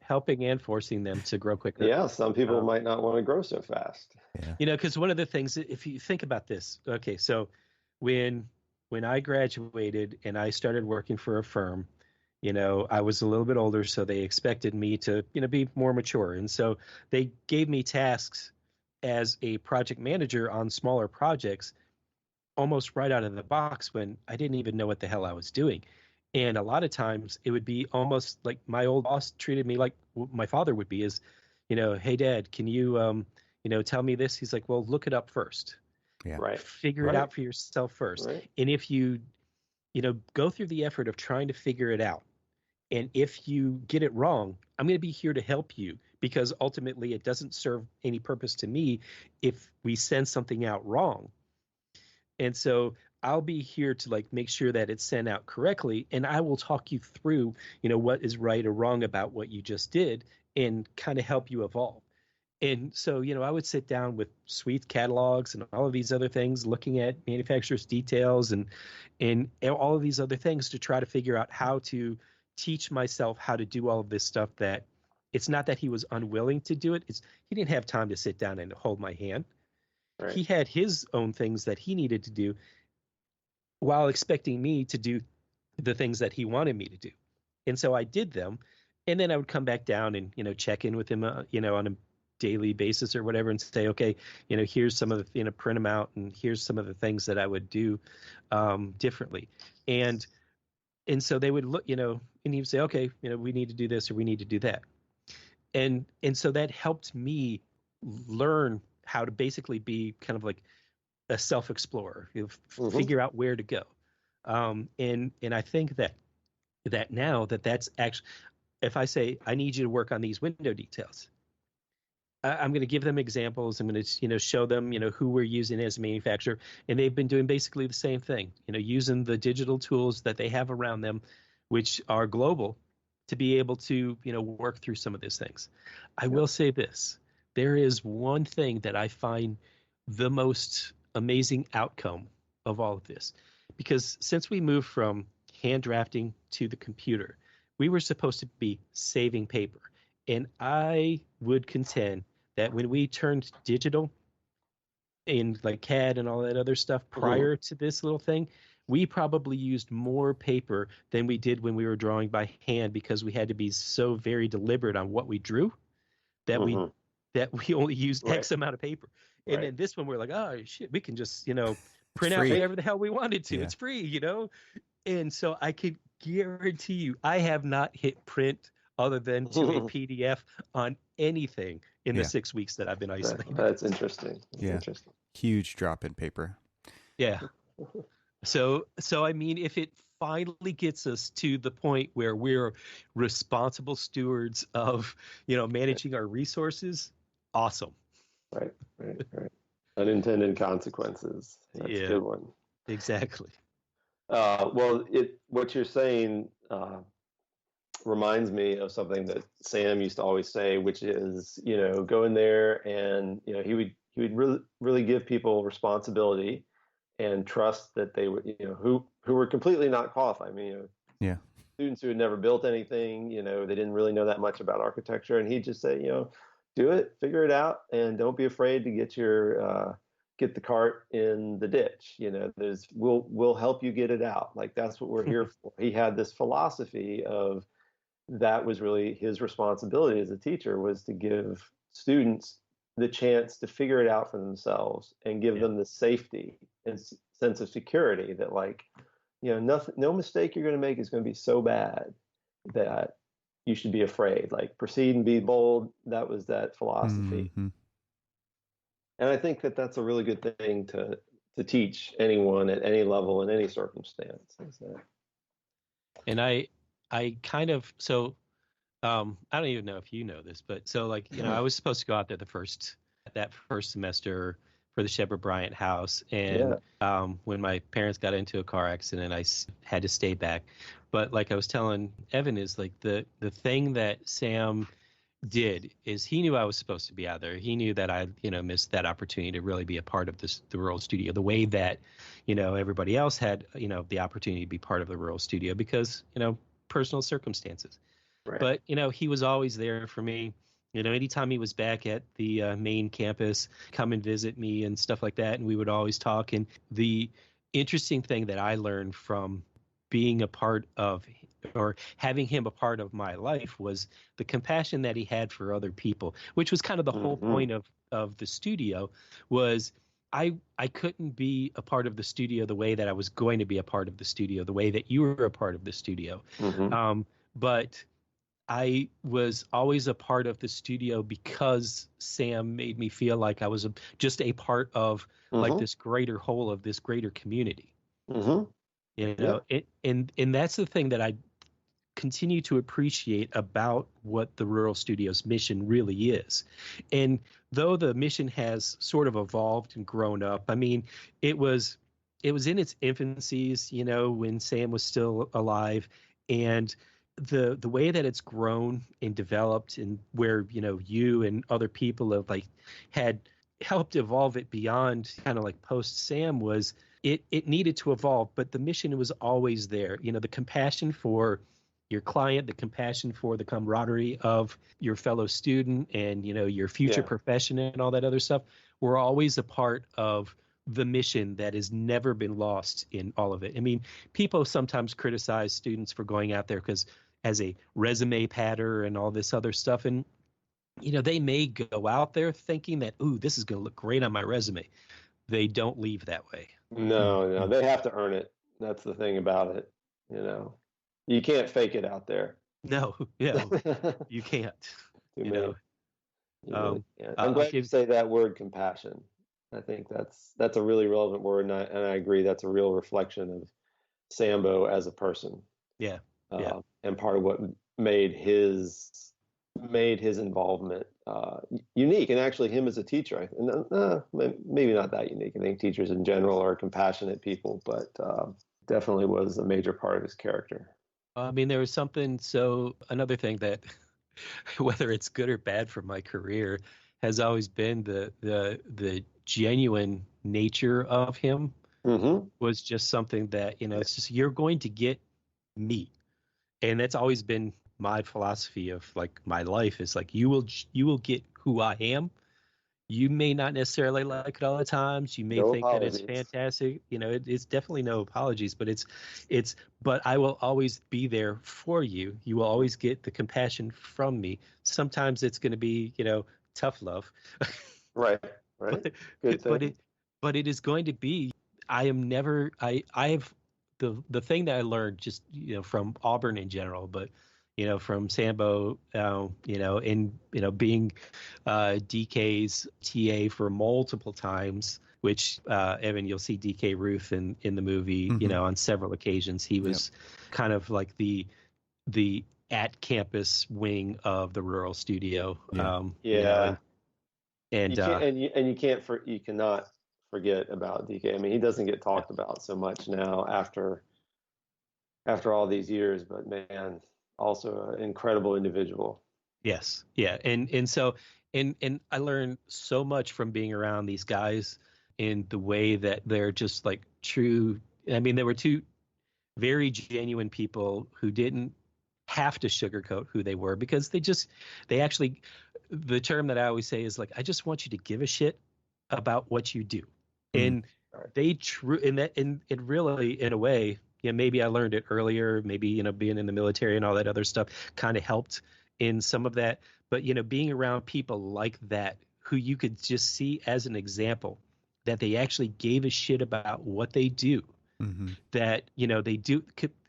helping and forcing them to grow quicker. Yeah, some people might not want to grow so fast. Yeah. Because one of the things, if you think about this, okay, so when I graduated and I started working for a firm, I was a little bit older, so they expected me to, be more mature. And so they gave me tasks as a project manager on smaller projects almost right out of the box, when I didn't even know what the hell I was doing. And a lot of times it would be almost like my old boss treated me like my father would be, is, hey, Dad, can you, tell me this? He's like, well, look it up first. Yeah. Right. Figure it out for yourself first. Right. And if you, go through the effort of trying to figure it out, And if you get it wrong, I'm going to be here to help you, because ultimately it doesn't serve any purpose to me if we send something out wrong. And so I'll be here to like make sure that it's sent out correctly. And I will talk you through, what is right or wrong about what you just did and kind of help you evolve. And so, I would sit down with suite catalogs and all of these other things, looking at manufacturer's details and all of these other things to try to figure out how to teach myself how to do all of this stuff. That it's not that he was unwilling to do it. He didn't have time to sit down and hold my hand. Right. He had his own things that he needed to do while expecting me to do the things that he wanted me to do. And so I did them. And then I would come back down and, check in with him, on a daily basis or whatever, and say, okay, here's some of the, print them out, and here's some of the things that I would do differently. And so they would look, and he would say, okay, we need to do this or we need to do that. And so that helped me learn how to basically be kind of like a self-explorer, figure out where to go. And I think that now that's actually, if I say, I need you to work on these window details, I'm going to give them examples. I'm going to, show them, who we're using as a manufacturer. And they've been doing basically the same thing, using the digital tools that they have around them, which are global, to be able to, work through some of these things. I will say this. There is one thing that I find the most amazing outcome of all of this, because since we moved from hand drafting to the computer, we were supposed to be saving paper. And I would contend that when we turned digital in like CAD and all that other stuff prior to this little thing, we probably used more paper than we did when we were drawing by hand, because we had to be so very deliberate on what we drew that we only used X amount of paper. And then this one, we're like, oh shit, we can just, print out whatever the hell we wanted to. Yeah. It's free, And so I could guarantee you, I have not hit print other than to a PDF on anything in the 6 weeks that I've been isolated. That's interesting. Interesting. Huge drop in paper. Yeah. So I mean, if it finally gets us to the point where we're responsible stewards of, managing our resources, awesome. Right. Unintended consequences. That's a good one. Exactly. Well, what you're saying reminds me of something that Sam used to always say, which is, go in there and, he would really give people responsibility and trust that they would, who were completely not qualified. I mean, students who had never built anything, they didn't really know that much about architecture. And he'd just say, do it, figure it out, and don't be afraid to get get the cart in the ditch. We'll help you get it out. Like, that's what we're here for. He had this philosophy of, that was really his responsibility as a teacher, was to give students the chance to figure it out for themselves and give them the safety and sense of security that, like, no mistake you're going to make is going to be so bad that you should be afraid. Like, proceed and be bold. That was that philosophy. Mm-hmm. And I think that that's a really good thing to teach anyone at any level in any circumstance. And I kind of, so I don't even know if you know this, but so, like, I was supposed to go out there that first semester for the Shepard Bryant house. And when my parents got into a car accident, I had to stay back. But like I was telling Evan, is like the thing that Sam did is he knew I was supposed to be out there. He knew that I, missed that opportunity to really be a part of the rural studio, the way that, everybody else had, the opportunity to be part of the rural studio because, personal circumstances. Right. But, he was always there for me. Anytime he was back at the main campus, come and visit me and stuff like that. And we would always talk. And the interesting thing that I learned from being a part of, or having him a part of my life, was the compassion that he had for other people, which was kind of the whole point of the studio. Was I couldn't be a part of the studio the way that I was going to be a part of the studio, the way that you were a part of the studio. But I was always a part of the studio because Sam made me feel like I was just a part of like this greater whole of this greater community. And that's the thing that I continue to appreciate about what the Rural Studios mission really is. And though the mission has sort of evolved and grown up, I mean, it was in its infancies, you know, when Sam was still alive, and the way that it's grown and developed, and where, you know, you and other people have like had helped evolve it beyond kind of like post Sam, was it needed to evolve, but the mission was always there. You know, the compassion for your client, the compassion for the camaraderie of your fellow student, and, you know, your future profession and all that other stuff were always a part of the mission that has never been lost in all of it. I mean, people sometimes criticize students for going out there because as a resume patter and all this other stuff. And, you know, they may go out there thinking that, ooh, this is going to look great on my resume. They don't leave that way. No, they have to earn it. That's the thing about it. You know, you can't fake it out there. No, yeah, you can't. You know, really can't. I'm glad you say that word, compassion. I think that's a really relevant word, and I agree. That's a real reflection of Sambo as a person. Yeah, and part of what made his involvement unique, and actually him as a teacher. Maybe not that unique. I think teachers in general are compassionate people, but definitely was a major part of his character. I mean, there was something. So another thing that, whether it's good or bad for my career, has always been the genuine nature of him. Was just something that, you know, it's just, you're going to get me, and that's always been my philosophy of like my life, is like, you will get who I am. You may not necessarily like it all the times. You may think that it's fantastic. You know, it's definitely no apologies, but but I will always be there for you. You will always get the compassion from me. Sometimes it's going to be, you know, tough love. Right. But it is going to be, I have the thing that I learned just, you know, from Auburn in general, but, you know, from Sambo, you know, in, you know, being DK's TA for multiple times, which Evan, you'll see DK Ruth in the movie, you know, on several occasions. He was kind of like the at campus wing of the Rural Studio. You know, and you cannot forget about DK. I mean, he doesn't get talked about so much now after all these years, but man, also an incredible individual. Yes. Yeah. And so I learned so much from being around these guys, in the way that they're just like true. I mean, there were two very genuine people who didn't have to sugarcoat who they were, because they actually, the term that I always say is like, I just want you to give a shit about what you do. And they it really, in a way, you know, maybe I learned it earlier, maybe, you know, being in the military and all that other stuff kind of helped in some of that. But, you know, being around people like that, who you could just see as an example that they actually gave a shit about what they do, that, you know, they do.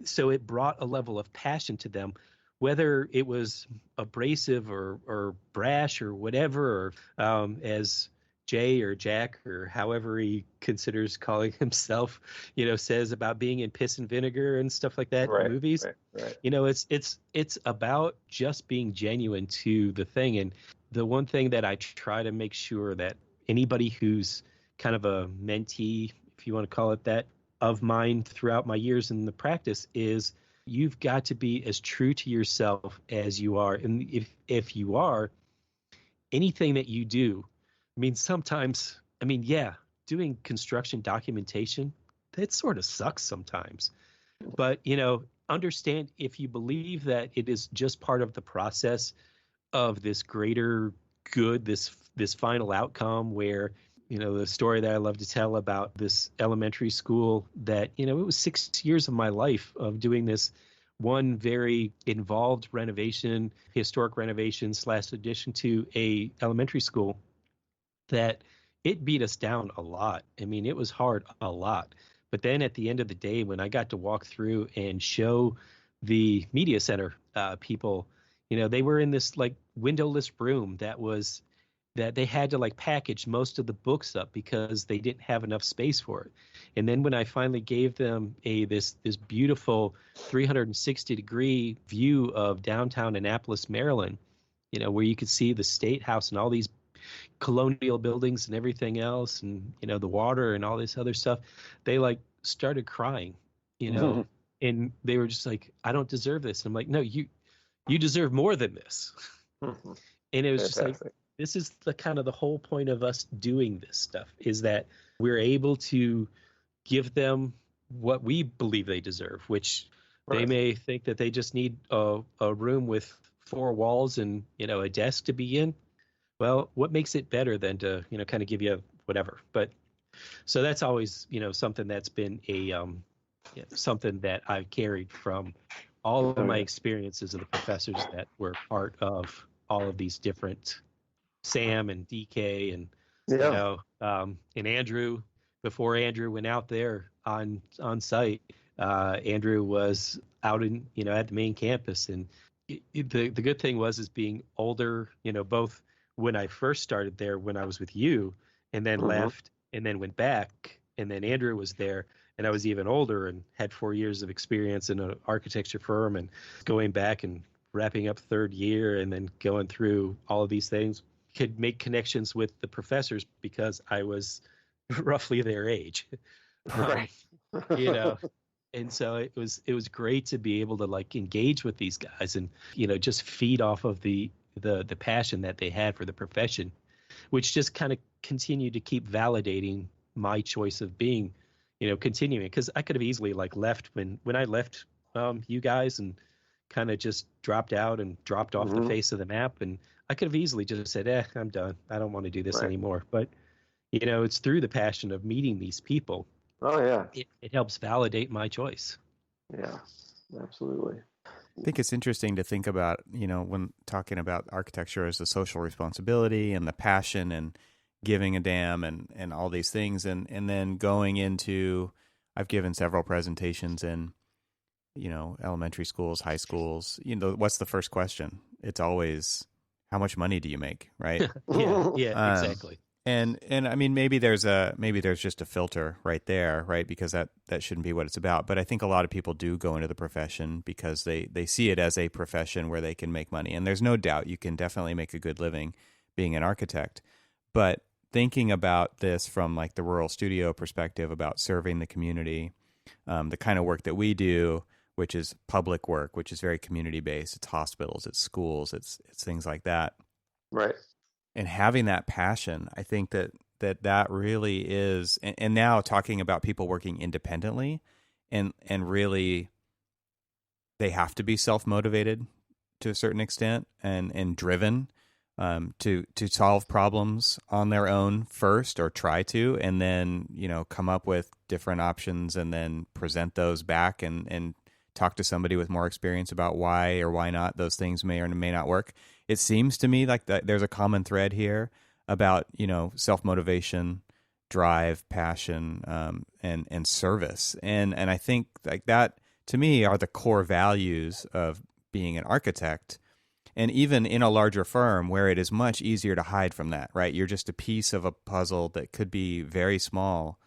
So it brought a level of passion to them, whether it was abrasive or brash or whatever, or as Jay or Jack or however he considers calling himself, you know, says about being in piss and vinegar and stuff like that in movies. Right. You know, it's about just being genuine to the thing. And the one thing that I try to make sure that anybody who's kind of a mentee, if you want to call it that, of mine throughout my years in the practice, is you've got to be as true to yourself as you are. And if you are, anything that you do, I mean, sometimes, I mean, yeah, doing construction documentation, that sort of sucks sometimes. But, you know, understand, if you believe that it is just part of the process of this greater good, this final outcome, where, you know, the story that I love to tell about this elementary school, that, you know, it was 6 years of my life of doing this one very involved renovation, historic renovation / addition to a elementary school, that it beat us down a lot. I mean, it was hard a lot. But then at the end of the day, when I got to walk through and show the media center people, you know, they were in this like windowless room that was that they had to like package most of the books up because they didn't have enough space for it. And then when I finally gave them this beautiful 360-degree view of downtown Annapolis, Maryland, where you could see the State House and all these colonial buildings and everything else, and the water and all this other stuff, they like started crying, and they were just like, I don't deserve this. And I'm like, no, you deserve more than this. And it was just like, this is the kind of the whole point of us doing this stuff, is that we're able to give them what we believe they deserve, which they may think that they just need a room with 4 walls and, a desk to be in. Well, what makes it better than to, kind of give you whatever. But so that's always, something that's been something that I've carried from all of my experiences of the professors that were part of all of these different Sam and DK and and Andrew. Before Andrew went out there on site, Andrew was out in at the main campus, and the good thing was being older. Both when I first started there, when I was with you, and then left, and then went back, and then Andrew was there, and I was even older and had 4 years of experience in an architecture firm, and going back and wrapping up 3rd year, and then going through all of these things. Could make connections with the professors because I was roughly their age, and so it was great to be able to like engage with these guys and just feed off of the passion that they had for the profession, which just kind of continued to keep validating my choice of being continuing, because I could have easily like left when I left you guys and kind of just dropped out and dropped off the face of the map, and I could have easily just said, I'm done. I don't want to do this anymore. But, it's through the passion of meeting these people. Oh, yeah. It helps validate my choice. Yeah, absolutely. I think it's interesting to think about, when talking about architecture as a social responsibility and the passion and giving a damn and all these things. And then going into, I've given several presentations in, elementary schools, high schools. What's the first question? It's always, how much money do you make, right? Yeah, exactly. And I mean, maybe there's just a filter right there, right? Because that shouldn't be what it's about. But I think a lot of people do go into the profession because they see it as a profession where they can make money. And there's no doubt you can definitely make a good living being an architect. But thinking about this from like the rural studio perspective about serving the community, the kind of work that we do, which is public work, which is very community-based. It's hospitals, it's schools, it's things like that. Right. And having that passion, I think that really is, and now talking about people working independently and really they have to be self-motivated to a certain extent and driven to solve problems on their own first, or try to, and then, come up with different options and then present those back and talk to somebody with more experience about why or why not those things may or may not work. It seems to me like that there's a common thread here about, self-motivation, drive, passion, and service. And I think like that to me are the core values of being an architect. And even in a larger firm where it is much easier to hide from that, right? You're just a piece of a puzzle that could be very small.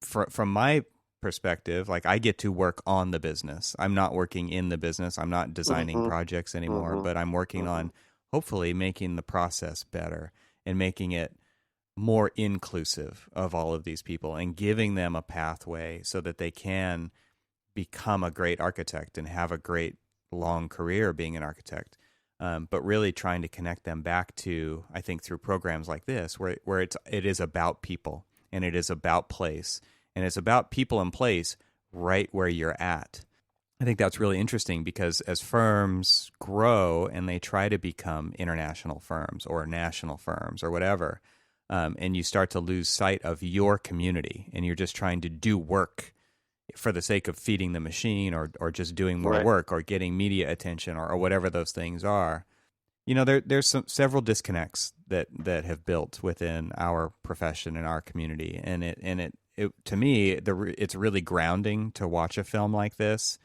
From my perspective, like I get to work on the business. I'm not working in the business. I'm not designing projects anymore, but I'm working on hopefully making the process better and making it more inclusive of all of these people and giving them a pathway so that they can become a great architect and have a great long career being an architect. But really trying to connect them back to, I think, through programs like this, where it is about people and it is about place. And it's about people and place right where you're at. I think that's really interesting because as firms grow and they try to become international firms or national firms or whatever, and you start to lose sight of your community and you're just trying to do work for the sake of feeding the machine or just doing more work or getting media attention or whatever those things are, there's several disconnects that have built within our profession and our community. And it to me, it's really grounding to watch a film like this.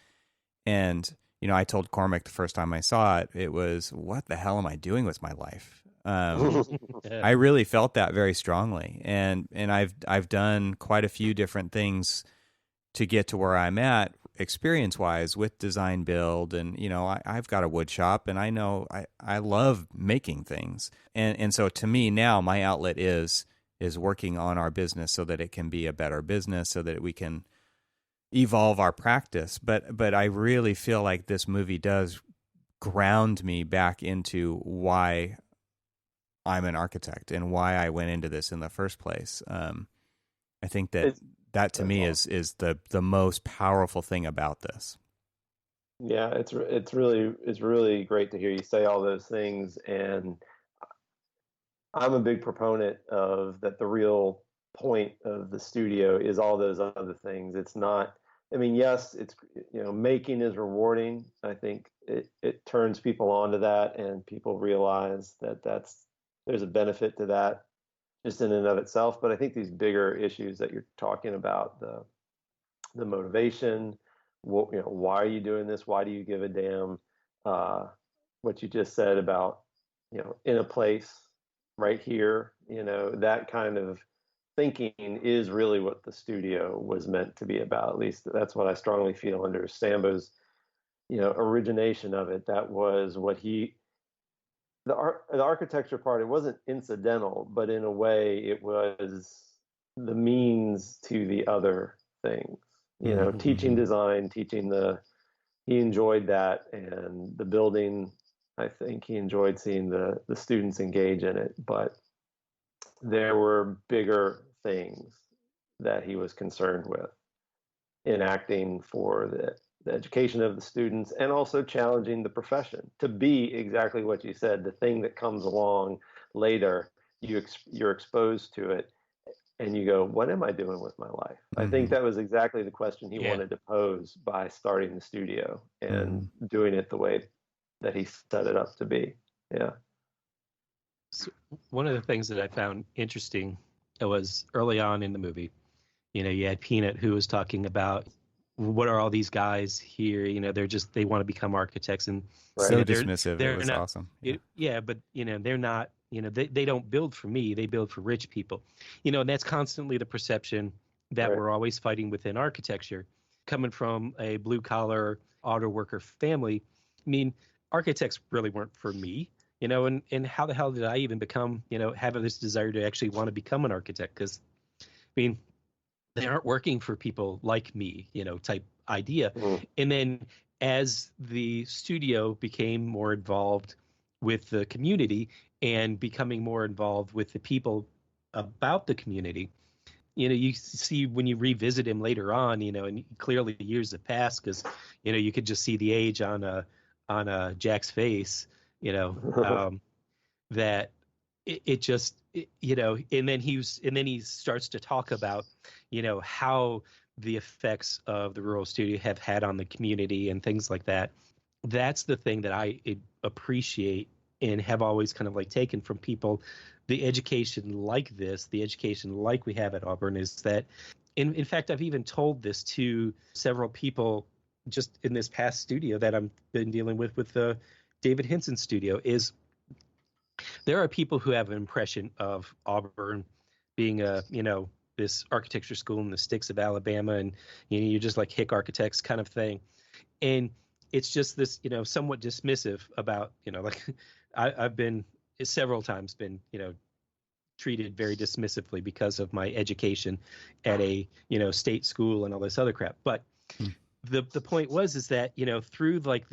And, I told Cormac the first time I saw it, it was, what the hell am I doing with my life? I really felt that very strongly, and I've done quite a few different things to get to where I'm at experience wise with design build, and I've got a wood shop, and I know I love making things, and so to me now my outlet is working on our business so that it can be a better business, so that we can evolve our practice. But I really feel like this movie does ground me back into why I'm an architect and why I went into this in the first place. I think that to me awesome. is the most powerful thing about this. Yeah, it's really great to hear you say all those things, and I'm a big proponent of that. The real point of the studio is all those other things. It's not. I mean, yes, it's making is rewarding. I think it turns people onto that, and people realize that there's a benefit to that just in and of itself. But I think these bigger issues that you're talking about, the motivation, why are you doing this? Why do you give a damn? What you just said about, in a place right here, that kind of thinking is really what the studio was meant to be about. At least that's what I strongly feel under Sambo's, origination of it. That was what the architecture part, it wasn't incidental, but in a way it was the means to the other things. Teaching design, he enjoyed that, and the building, I think he enjoyed seeing the students engage in it. But there were bigger things that he was concerned with in acting for the education of the students, and also challenging the profession to be exactly what you said, the thing that comes along later. You're exposed to it, and you go, what am I doing with my life? I think that was exactly the question he wanted to pose by starting the studio and doing it the way that he set it up to be. Yeah. So one of the things that I found interesting was early on in the movie, you had Peanut, who was talking about, what are all these guys here? They want to become architects, and so dismissive. It was not, awesome. But they're not. They don't build for me. They build for rich people. And that's constantly the perception that we're always fighting within architecture. Coming from a blue collar auto worker family, I mean, architects really weren't for me. And how the hell did I even become, have this desire to actually want to become an architect? Because, they aren't working for people like me, type idea. And then as the studio became more involved with the community and becoming more involved with the people about the community, you see when you revisit him later on, and clearly the years have passed, because, you could just see the age on Jack's face, that it just, and then he starts to talk about, how the effects of the rural studio have had on the community and things like that. That's the thing that I appreciate and have always kind of like taken from people. The education like this, the education like we have at Auburn, is that, in fact, I've even told this to several people just in this past studio that I've been dealing with the David Hinson studio, is there are people who have an impression of Auburn being this architecture school in the sticks of Alabama, and you're just like hick architects kind of thing. And it's just this, somewhat dismissive about, like I've been several times been, treated very dismissively because of my education at a, state school and all this other crap. But the point is that, through like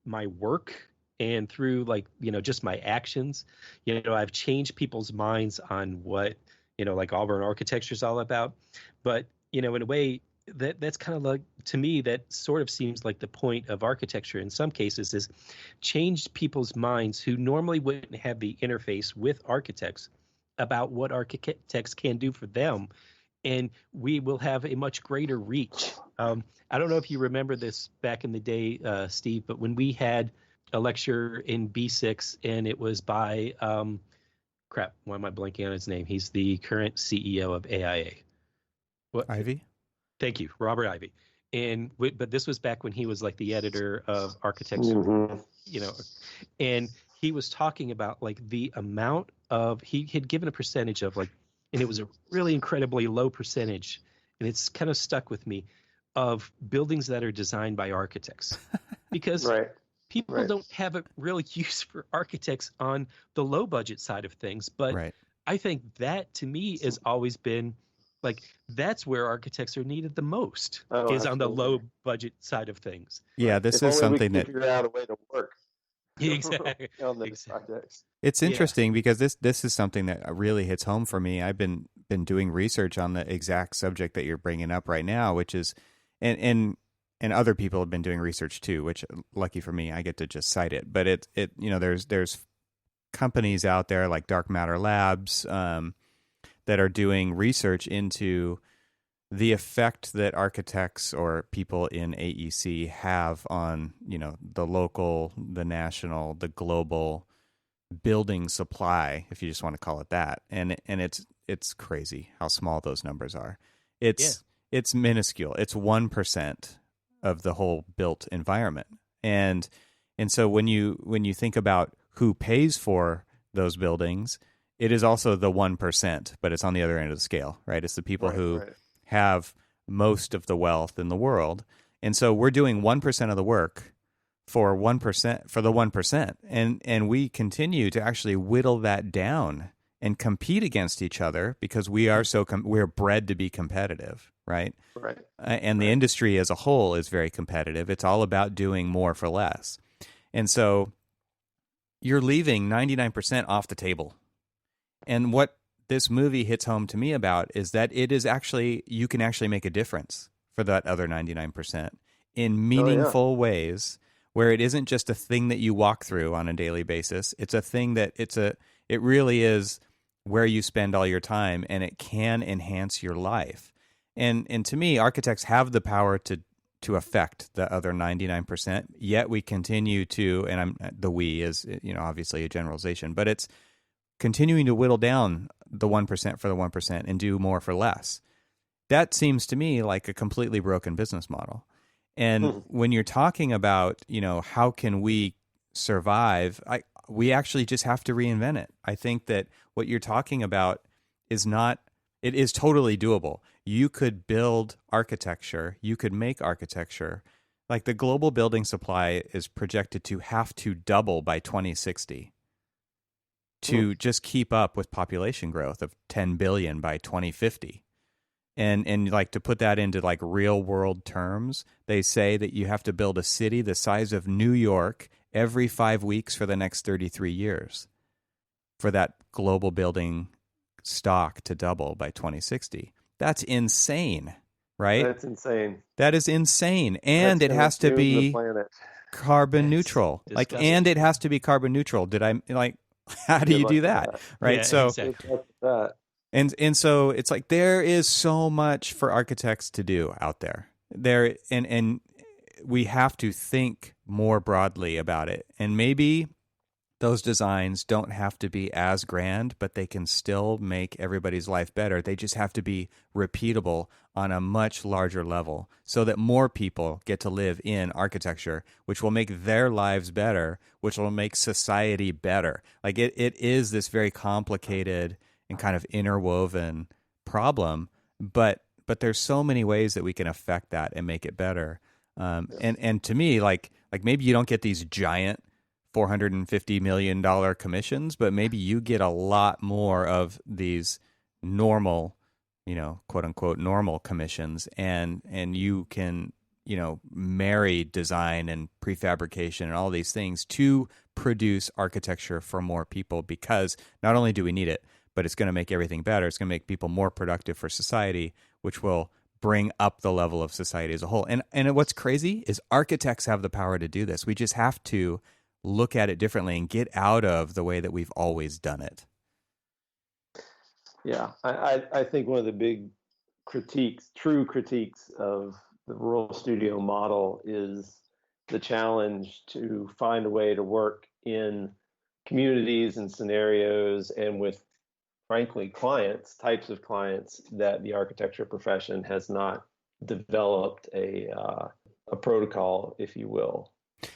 my work and through like, just my actions, I've changed people's minds on what, like Auburn architecture is all about. But, in a way, that's kind of like, to me, that sort of seems like the point of architecture in some cases, is change people's minds who normally wouldn't have the interface with architects about what architects can do for them. And we will have a much greater reach. I don't know if you remember this back in the day, Steve, but when we had a lecture in B6, and it was by, why am I blanking on his name? He's the current CEO of AIA. What? Ivy? Thank you, Robert Ivy. But this was back when he was like the editor of Architecture, and he was talking about like the amount of, he had given a percentage of like, and it was a really incredibly low percentage, and it's kind of stuck with me, of buildings that are designed by architects, because Right. people Right. don't have a real use for architects on the low budget side of things. But Right. I think that to me has always been like, that's where architects are needed the most, Oh, is on the absolutely. low budget side of things. Yeah, Right. this If is only we something could that figure out a way to work Exactly. on those Exactly. projects. it's Yeah. interesting because this is something that really hits home for me. I've been doing research on the exact subject that you're bringing up right now, which is, and other people have been doing research too, which lucky for me, I get to just cite it. But it there's companies out there like Dark Matter Labs that are doing research into the effect that architects or people in AEC have on, the local, the national, the global building supply, if you just want to call it that. And it's crazy how small those numbers are. It's minuscule. It's 1% of the whole built environment. And so when you think about who pays for those buildings, it is also the 1%, but it's on the other end of the scale, right? It's the people who have most of the wealth in the world. And so we're doing 1% of the work for 1%, for the 1%. And we continue to actually whittle that down and compete against each other because we are we're bred to be competitive, right? Right. And the industry as a whole is very competitive. It's all about doing more for less. And so you're leaving 99% off the table. And what this movie hits home to me about is that it is actually, you can actually make a difference for that other 99% in meaningful ways, where it isn't just a thing that you walk through on a daily basis. It's a thing that it really is where you spend all your time, and it can enhance your life. And to me, architects have the power to affect the other 99%, yet we continue to, and the we is, obviously a generalization, but it's continuing to whittle down the 1% for the 1% and do more for less. That seems to me like a completely broken business model. And when you're talking about, how can we survive, we actually just have to reinvent it. I think that what you're talking about it is totally doable. You could build architecture, you could make architecture. Like the global building supply is projected to have to double by 2060 to just keep up with population growth of 10 billion by 2050. And like to put that into like real world terms, they say that you have to build a city the size of New York every 5 weeks for the next 33 years for that global building stock to double by 2060. That's insane, right? That's insane. That is insane. And it has to be carbon neutral. And it has to be carbon neutral. How do you do that? Right. Yeah, so exactly. And so it's like there is so much for architects to do out there. And we have to think more broadly about it. And maybe those designs don't have to be as grand, but they can still make everybody's life better. They just have to be repeatable on a much larger level so that more people get to live in architecture, which will make their lives better, which will make society better. Like it is this very complicated and kind of interwoven problem, but there's so many ways that we can affect that and make it better. And to me, like maybe you don't get these giant $450 million commissions, but maybe you get a lot more of these normal, quote unquote, normal commissions, and you can, marry design and prefabrication and all these things to produce architecture for more people, because not only do we need it, but it's going to make everything better. It's going to make people more productive for society, which will bring up the level of society as a whole. And what's crazy is architects have the power to do this. We just have to look at it differently and get out of the way that we've always done it. Yeah, I think one of the big true critiques of the rural studio model is the challenge to find a way to work in communities and scenarios and with, frankly, types of clients that the architecture profession has not developed a protocol, if you will,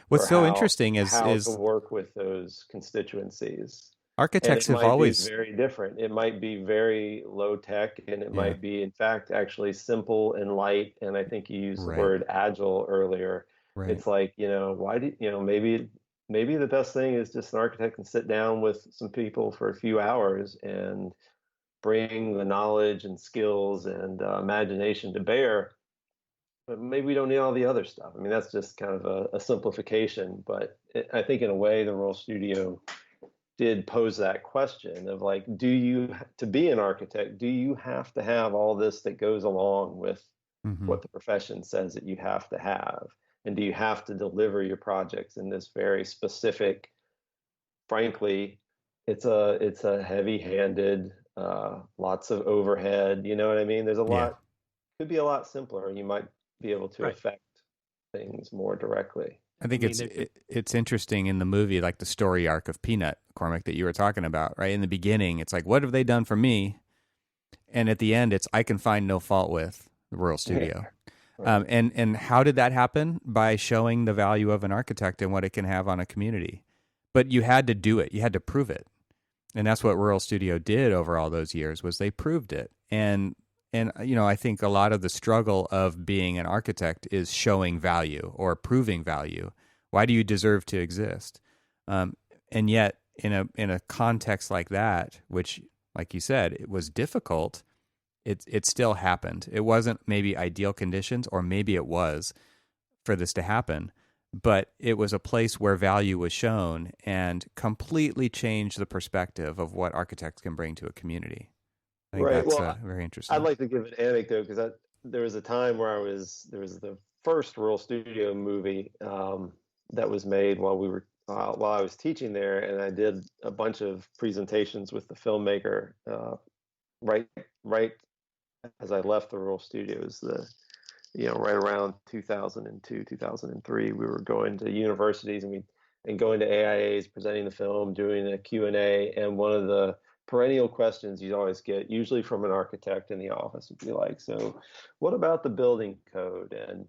What's for so interesting how to is work with those constituencies. And architects it have might be always very different. It might be very low tech, and it yeah, might be, in fact, actually simple and light. And I think you used the right, word agile earlier. right. It's like, why do maybe the best thing is just an architect can sit down with some people for a few hours and bring the knowledge and skills and imagination to bear. But maybe we don't need all the other stuff. I mean, that's just kind of a simplification. But I think in a way, the Rural Studio did pose that question of like, to be an architect, do you have to have all this that goes along with Hmm. what the profession says that you have to have? And do you have to deliver your projects in this very specific, frankly, it's a heavy-handed, lots of overhead, you know what I mean? There's a Yeah. lot, could be a lot simpler. You might be able to Right. affect things more directly. I think mean, there, it's interesting in the movie, like the story arc of Peanut, Cormac, that you were talking about, right? In the beginning, it's like, what have they done for me? And at the end, it's I can find no fault with the Rural Studio. Right. And how did that happen? By showing the value of an architect and what it can have on a community. But you had to do it. You had to prove it. And that's what Rural Studio did over all those years was they proved it. And I think a lot of the struggle of being an architect is showing value or proving value. Why do you deserve to exist? And yet in a context like that, which like you said, it was difficult, it still happened. It wasn't maybe ideal conditions, or maybe it was for this to happen, but it was a place where value was shown and completely changed the perspective of what architects can bring to a community. I think Right. that's Well, very I'd interesting. like to give an anecdote because there was a time where there was the first Rural Studio movie that was made while I was teaching there, and I did a bunch of presentations with the filmmaker right right as I left the Rural Studios. Right around 2002, 2003, we were going to universities and going to AIAs, presenting the film, doing a Q&A, and one of the perennial questions you always get, usually from an architect in the office, would be like, so what about the building code? And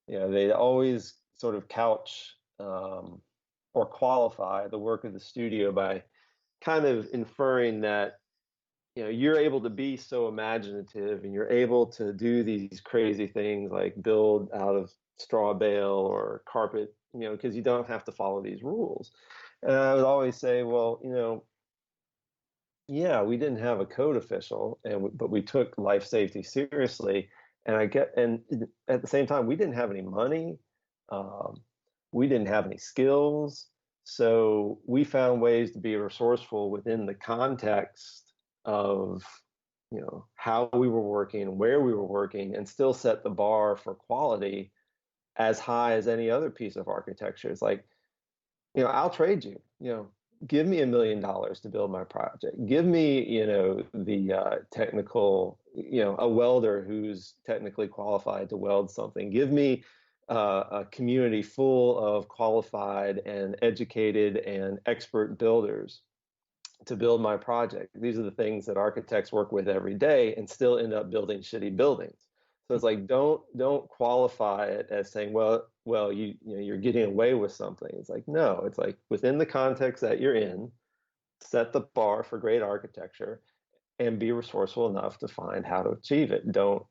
they always sort of couch or qualify the work of the studio by kind of inferring that you're able to be so imaginative and you're able to do these crazy things like build out of straw bale or carpet, because you don't have to follow these rules. And I would always say, well, yeah, we didn't have a code official, but we took life safety seriously. And at the same time, we didn't have any money, um, we didn't have any skills, so we found ways to be resourceful within the context of how we were working, where we were working, and still set the bar for quality as high as any other piece of architecture. It's like, I'll trade you. Give me $1 million to build my project. Give me, the technical, a welder who's technically qualified to weld something. Give me a community full of qualified and educated and expert builders to build my project. These are the things that architects work with every day and still end up building shitty buildings. So it's like don't qualify it as saying, well, you're getting away with something. It's like, no, it's like within the context that you're in, set the bar for great architecture and be resourceful enough to find how to achieve it. Don't,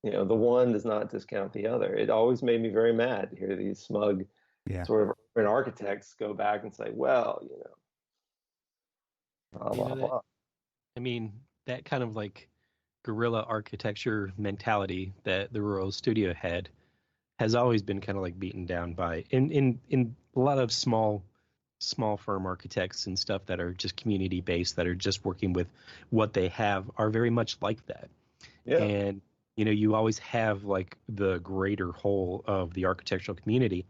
the one does not discount the other. It always made me very mad to hear these smug Yeah. sort of urban architects go back and say, well, blah, you blah, know that blah. I mean, that kind of like guerrilla architecture mentality that the Rural Studio had has always been kind of like beaten down by in a lot of small firm architects and stuff that are just community based, that are just working with what they have, are very much like that. Yeah. And you always have like the greater whole of the architectural community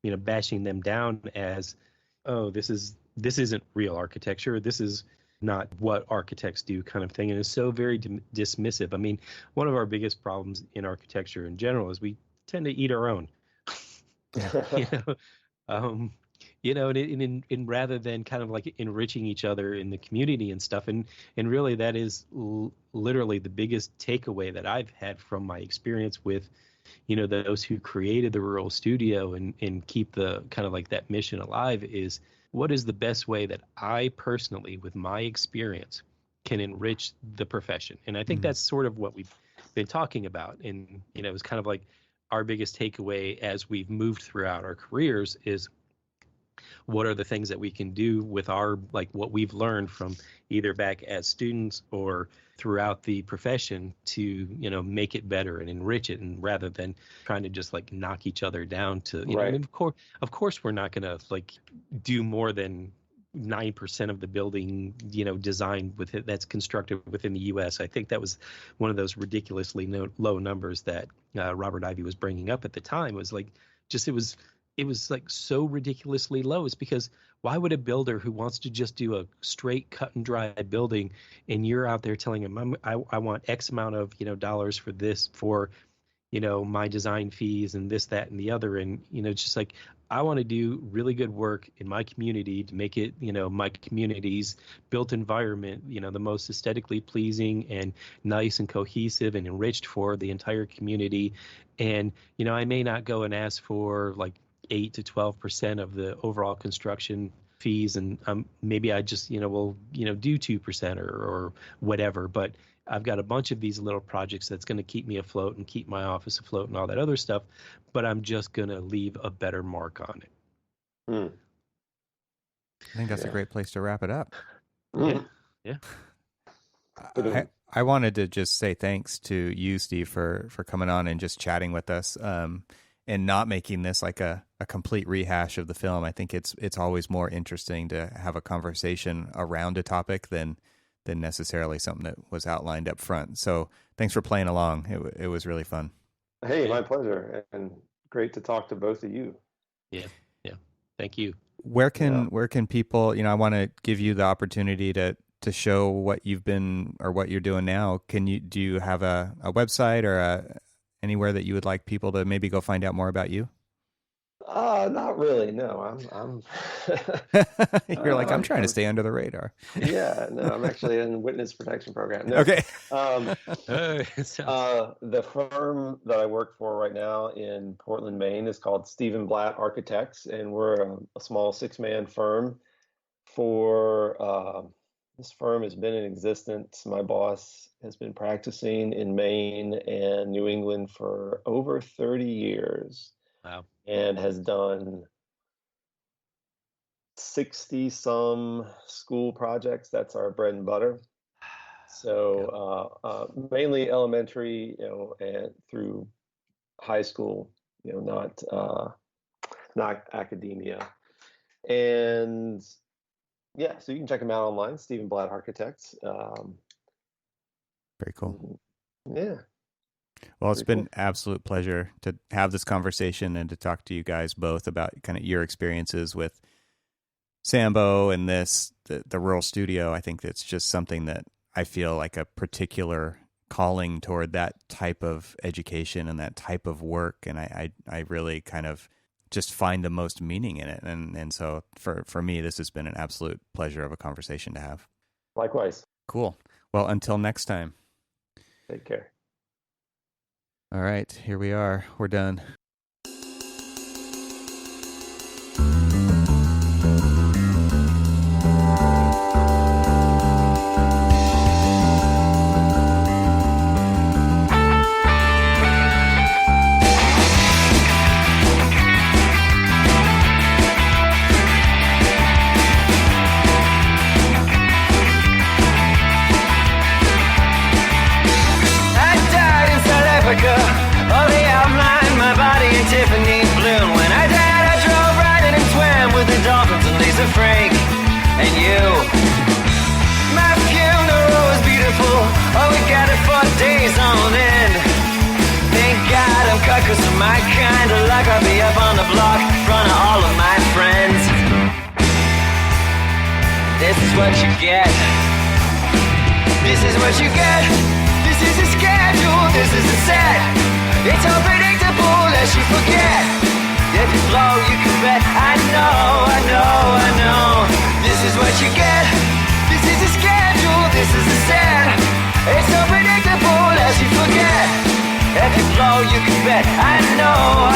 bashing them down as, oh, this isn't real architecture, this is not what architects do, kind of thing. And it's so very dismissive. I mean, one of our biggest problems in architecture in general is we tend to eat our own. Yeah. you know um and rather than kind of like enriching each other in the community and stuff. And really that is literally the biggest takeaway that I've had from my experience with those who created the rural studio and keep the kind of like that mission alive is, what is the best way that I personally, with my experience, can enrich the profession? And I think that's sort of what we've been talking about. And, it was kind of like our biggest takeaway as we've moved throughout our careers is, what are the things that we can do with our, like what we've learned from either back as students or throughout the profession to, make it better and enrich it, and rather than trying to just like knock each other down to, Right. and of course we're not going to like do more than 9% of the building, designed with it that's constructed within the U.S. I think that was one of those ridiculously low numbers that Robert Ivy was bringing up at the time. Was like, just it was like so ridiculously low. It's because why would a builder who wants to just do a straight cut and dry building, and you're out there telling him, I want X amount of dollars for this, for my design fees and this, that, and the other, and it's just like, I want to do really good work in my community to make it, my community's built environment, the most aesthetically pleasing and nice and cohesive and enriched for the entire community. And, I may not go and ask for like 8 to 12% of the overall construction fees, and maybe I just, will, do 2% or whatever. But I've got a bunch of these little projects that's going to keep me afloat and keep my office afloat and all that other stuff, but I'm just going to leave a better mark on it. I think that's a great place to wrap it up. Yeah. I wanted to just say thanks to you, Steve, for coming on and just chatting with us, and not making this like a complete rehash of the film. I think it's always more interesting to have a conversation around a topic than necessarily something that was outlined up front. So thanks for playing along. It was really fun. Hey, my pleasure, and great to talk to both of you. Yeah. Thank you. Where can people, I want to give you the opportunity to show what you've been or what you're doing now. Do you have a website or anywhere that you would like people to maybe go find out more about you? Not really. No, I'm. You're like, I'm trying to stay under the radar. Yeah, no, I'm actually in witness protection program. No. Okay. The firm that I work for right now in Portland, Maine, is called Steven Architecture, and we're a small 6-man firm. This firm has been in existence. My boss has been practicing in Maine and New England for over 30 years. Wow. And has done 60-some school projects. That's our bread and butter. So mainly elementary, and through high school, not academia. And yeah, so you can check them out online, Steven Architecture. Very cool. Yeah. Well, it's been an absolute pleasure to have this conversation and to talk to you guys both about kind of your experiences with Sambo and the rural studio. I think that's just something that I feel like a particular calling toward that type of education and that type of work. And I really kind of just find the most meaning in it. And so for me, this has been an absolute pleasure of a conversation to have. Likewise. Cool. Well, until next time. Take care. All right, here we are. We're done. Frank and you. My funeral was beautiful. Oh, we got it for days on end. Thank God I'm cut, 'cause of my kind of luck, I'll be up on the block in front of all of my friends. This is what you get. This is what you get. This is a schedule. This is a set. It's unpredictable unless you forget. If you blow, you can bet. I know. This is what you get. This is a schedule. This is a set. It's unpredictable as you forget. If you blow, you can can bet. I know.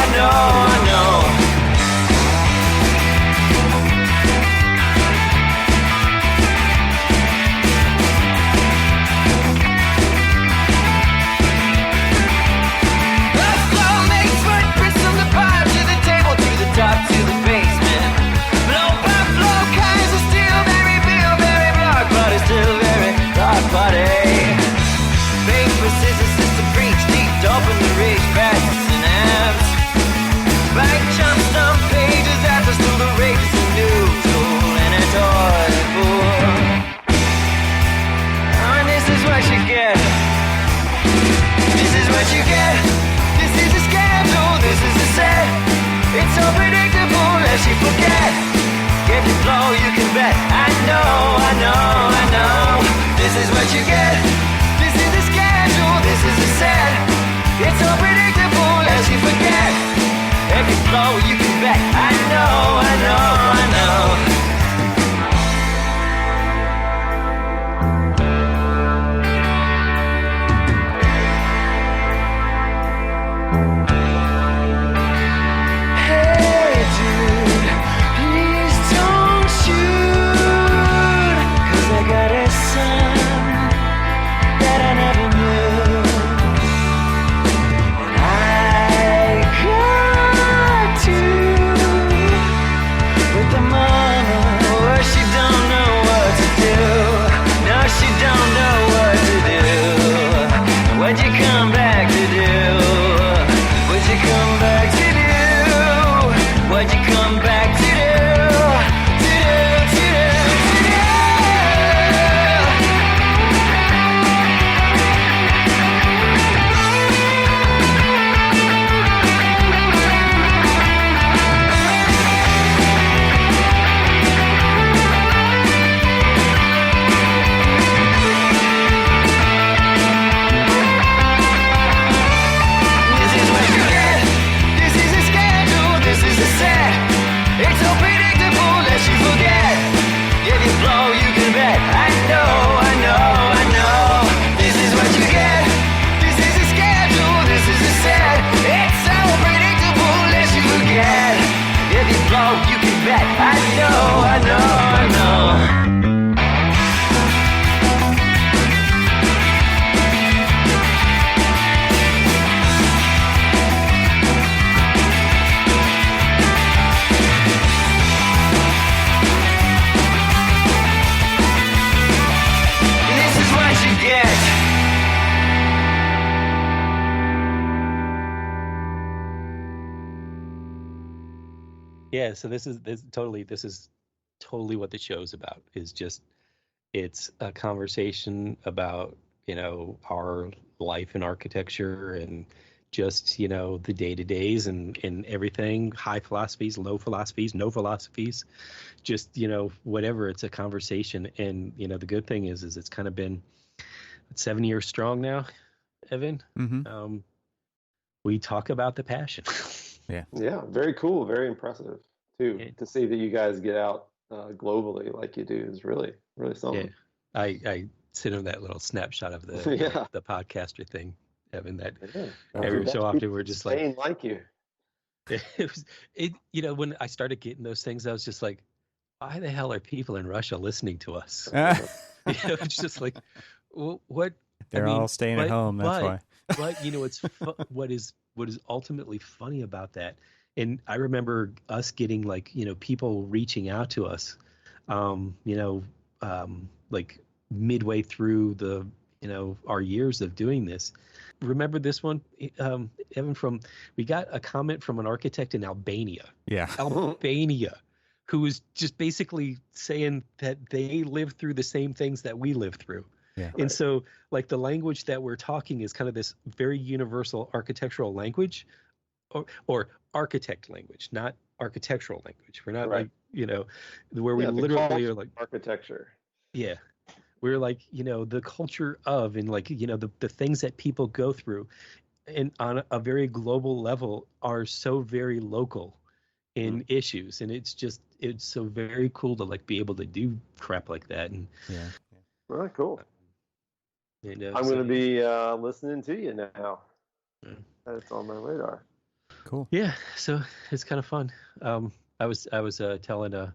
The floor makes footprints from the bottom to the table, to the top, to the basement. Blow by blow, kinds of steel, very real, very block, but it's still very dark body. Paper, scissors, system, preach, deep, open the reach, fast and amps. Back jumps on pages, after still the rape is a new tool and a toy fool. Oh, and this is what you get. This is what you get. This is a schedule, this is a set. It's so predictable that you forget. If you blow, you can bet. I know. This is what you get. This is a schedule, this is a set. It's so predictable that you forget. If you blow, you can bet. I know. Hey dude, please don't shoot, 'cause I got a son that I never knew. And I got to with the mama, well, she don't know what to do. No, she don't know what to do. What'd you come back to do? What'd you come back to do? What'd you come back to do? This is what you get. This is a schedule, this is a set. It's so predictable that you forget. If you blow, you can bet. I know. This is what you get. This is a schedule, this is a set. It's so predictable that you forget. If you blow, you can bet. I know. This is what you get. Yeah, so this is totally what the show's about. Is just it's a conversation about, our life in architecture and just, the day-to-days and everything, high philosophies, low philosophies, no philosophies, just, whatever. It's a conversation. And, the good thing is it's kind of been 7 years strong now, Evan. Mm-hmm. We talk about the passion. Yeah, very cool, very impressive too. Yeah. To see that you guys get out globally like you do is really, really something. Yeah, I sent him that little snapshot of the the podcaster thing, Evan. That every so often we're just like you. When I started getting those things, I was just like, why the hell are people in Russia listening to us? It's just like, what? They're all staying at home. That's why. But it's what is ultimately funny about that. And I remember us getting people reaching out to us, like midway through the our years of doing this. Remember this one, Evan? We got a comment from an architect in Albania. Yeah. Albania, who was just basically saying that they lived through the same things that we lived through. Yeah. And so the language that we're talking is kind of this very universal architectural language or architect language, not architectural language. We're not where we literally are like architecture. Yeah. We're like, the culture of, and the things that people go through and on a very global level are so very local in issues. And it's so very cool to be able to do crap like that. And All right, cool. And, I'm going to be listening to you now. That's on my radar. Cool. Yeah, so it's kind of fun. I was telling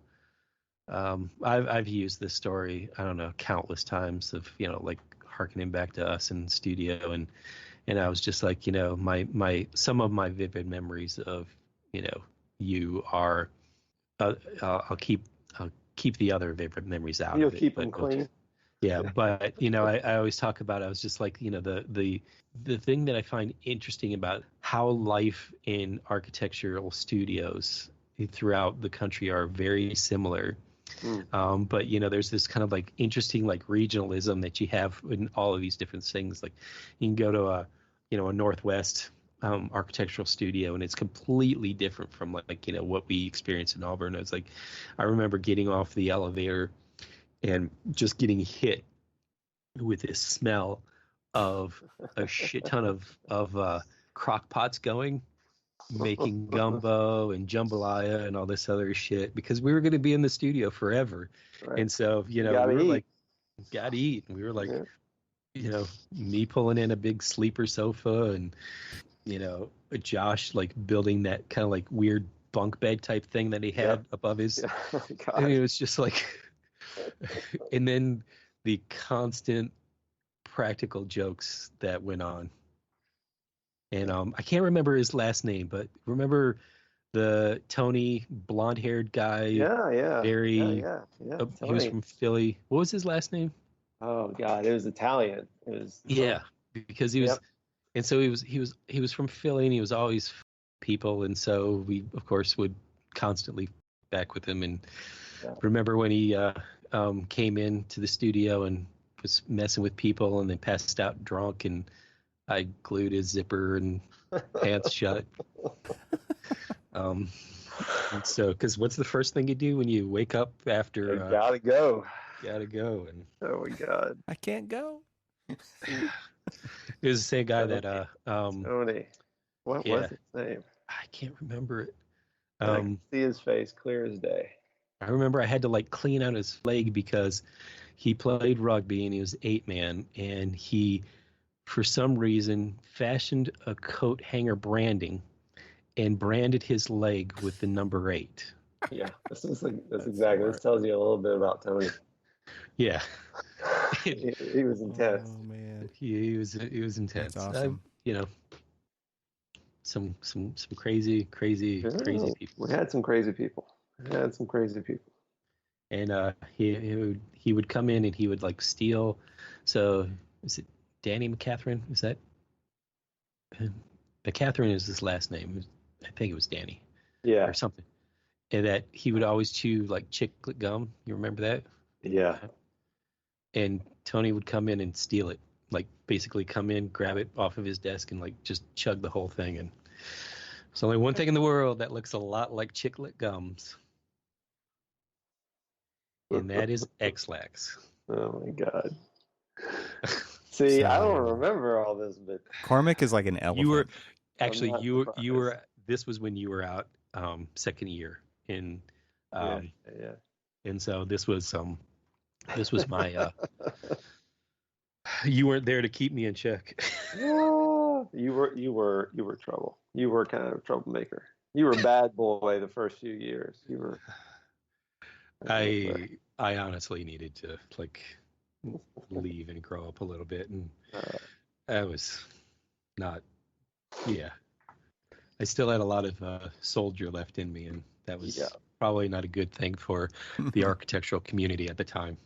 I've used this story, I don't know, countless times of, like harkening back to us in the studio, and I was just like, my some of my vivid memories of, you are, I'll keep the other vivid memories out You'll of it. keep them clean. Yeah, but I always talk about, I was just like, the thing that I find interesting about how life in architectural studios throughout the country are very similar. But there's this kind of like interesting like regionalism that you have in all of these different things. Like you can go to a Northwest architectural studio, and it's completely different from like what we experience in Auburn. It's like I remember getting off the elevator and just getting hit with this smell of a shit ton of crock pots going, making gumbo and jambalaya and all this other shit, because we were going to be in the studio forever. Right. And so, we were like, gotta eat. And we were like, me pulling in a big sleeper sofa and, Josh like building that kind of like weird bunk bed type thing that he had above his, and it was just like, and then the constant practical jokes that went on. And I can't remember his last name, but remember the Tony blonde-haired guy? Yeah. He was from Philly. What was his last name? Oh God, it was Italian. It was because he was, and so he was from Philly, and he was always people, and so we of course would constantly back with him. And remember when he came into the studio and was messing with people, and then passed out drunk, and I glued his zipper and pants shut. And so, because what's the first thing you do when you wake up after? Gotta go. And Oh my God, I can't go. it was the same guy that Tony. What was his name? I can't remember it. I can see his face clear as day. I remember I had to like clean out his leg because he played rugby and he was 8-man, and he, for some reason, fashioned a coat hanger branding and branded his leg with the number 8. Yeah, that's exactly. This tells you a little bit about Tony. Yeah, he was intense. Oh man, he was intense. That's awesome. Some crazy people. We had some crazy people. And he would come in and he would like steal. So is it Danny McCatherine? Is that McCatherine is his last name? I think it was Danny. Yeah. Or something. And that he would always chew like chiclet gum. You remember that? Yeah. And Tony would come in and steal it. Like basically come in, grab it off of his desk, and like just chug the whole thing. And there's only one thing in the world that looks a lot like chiclet gums. And that is X-Lax. Oh my God. See, I don't remember all this, but Cormac is like an elephant. You were this was when you were out second year in and so this was my you weren't there to keep me in check. You were trouble. You were kind of a troublemaker. You were a bad boy the first few years. You were I honestly needed to like leave and grow up a little bit, and I was not. Yeah, I still had a lot of soldier left in me, and that was probably not a good thing for the architectural community at the time.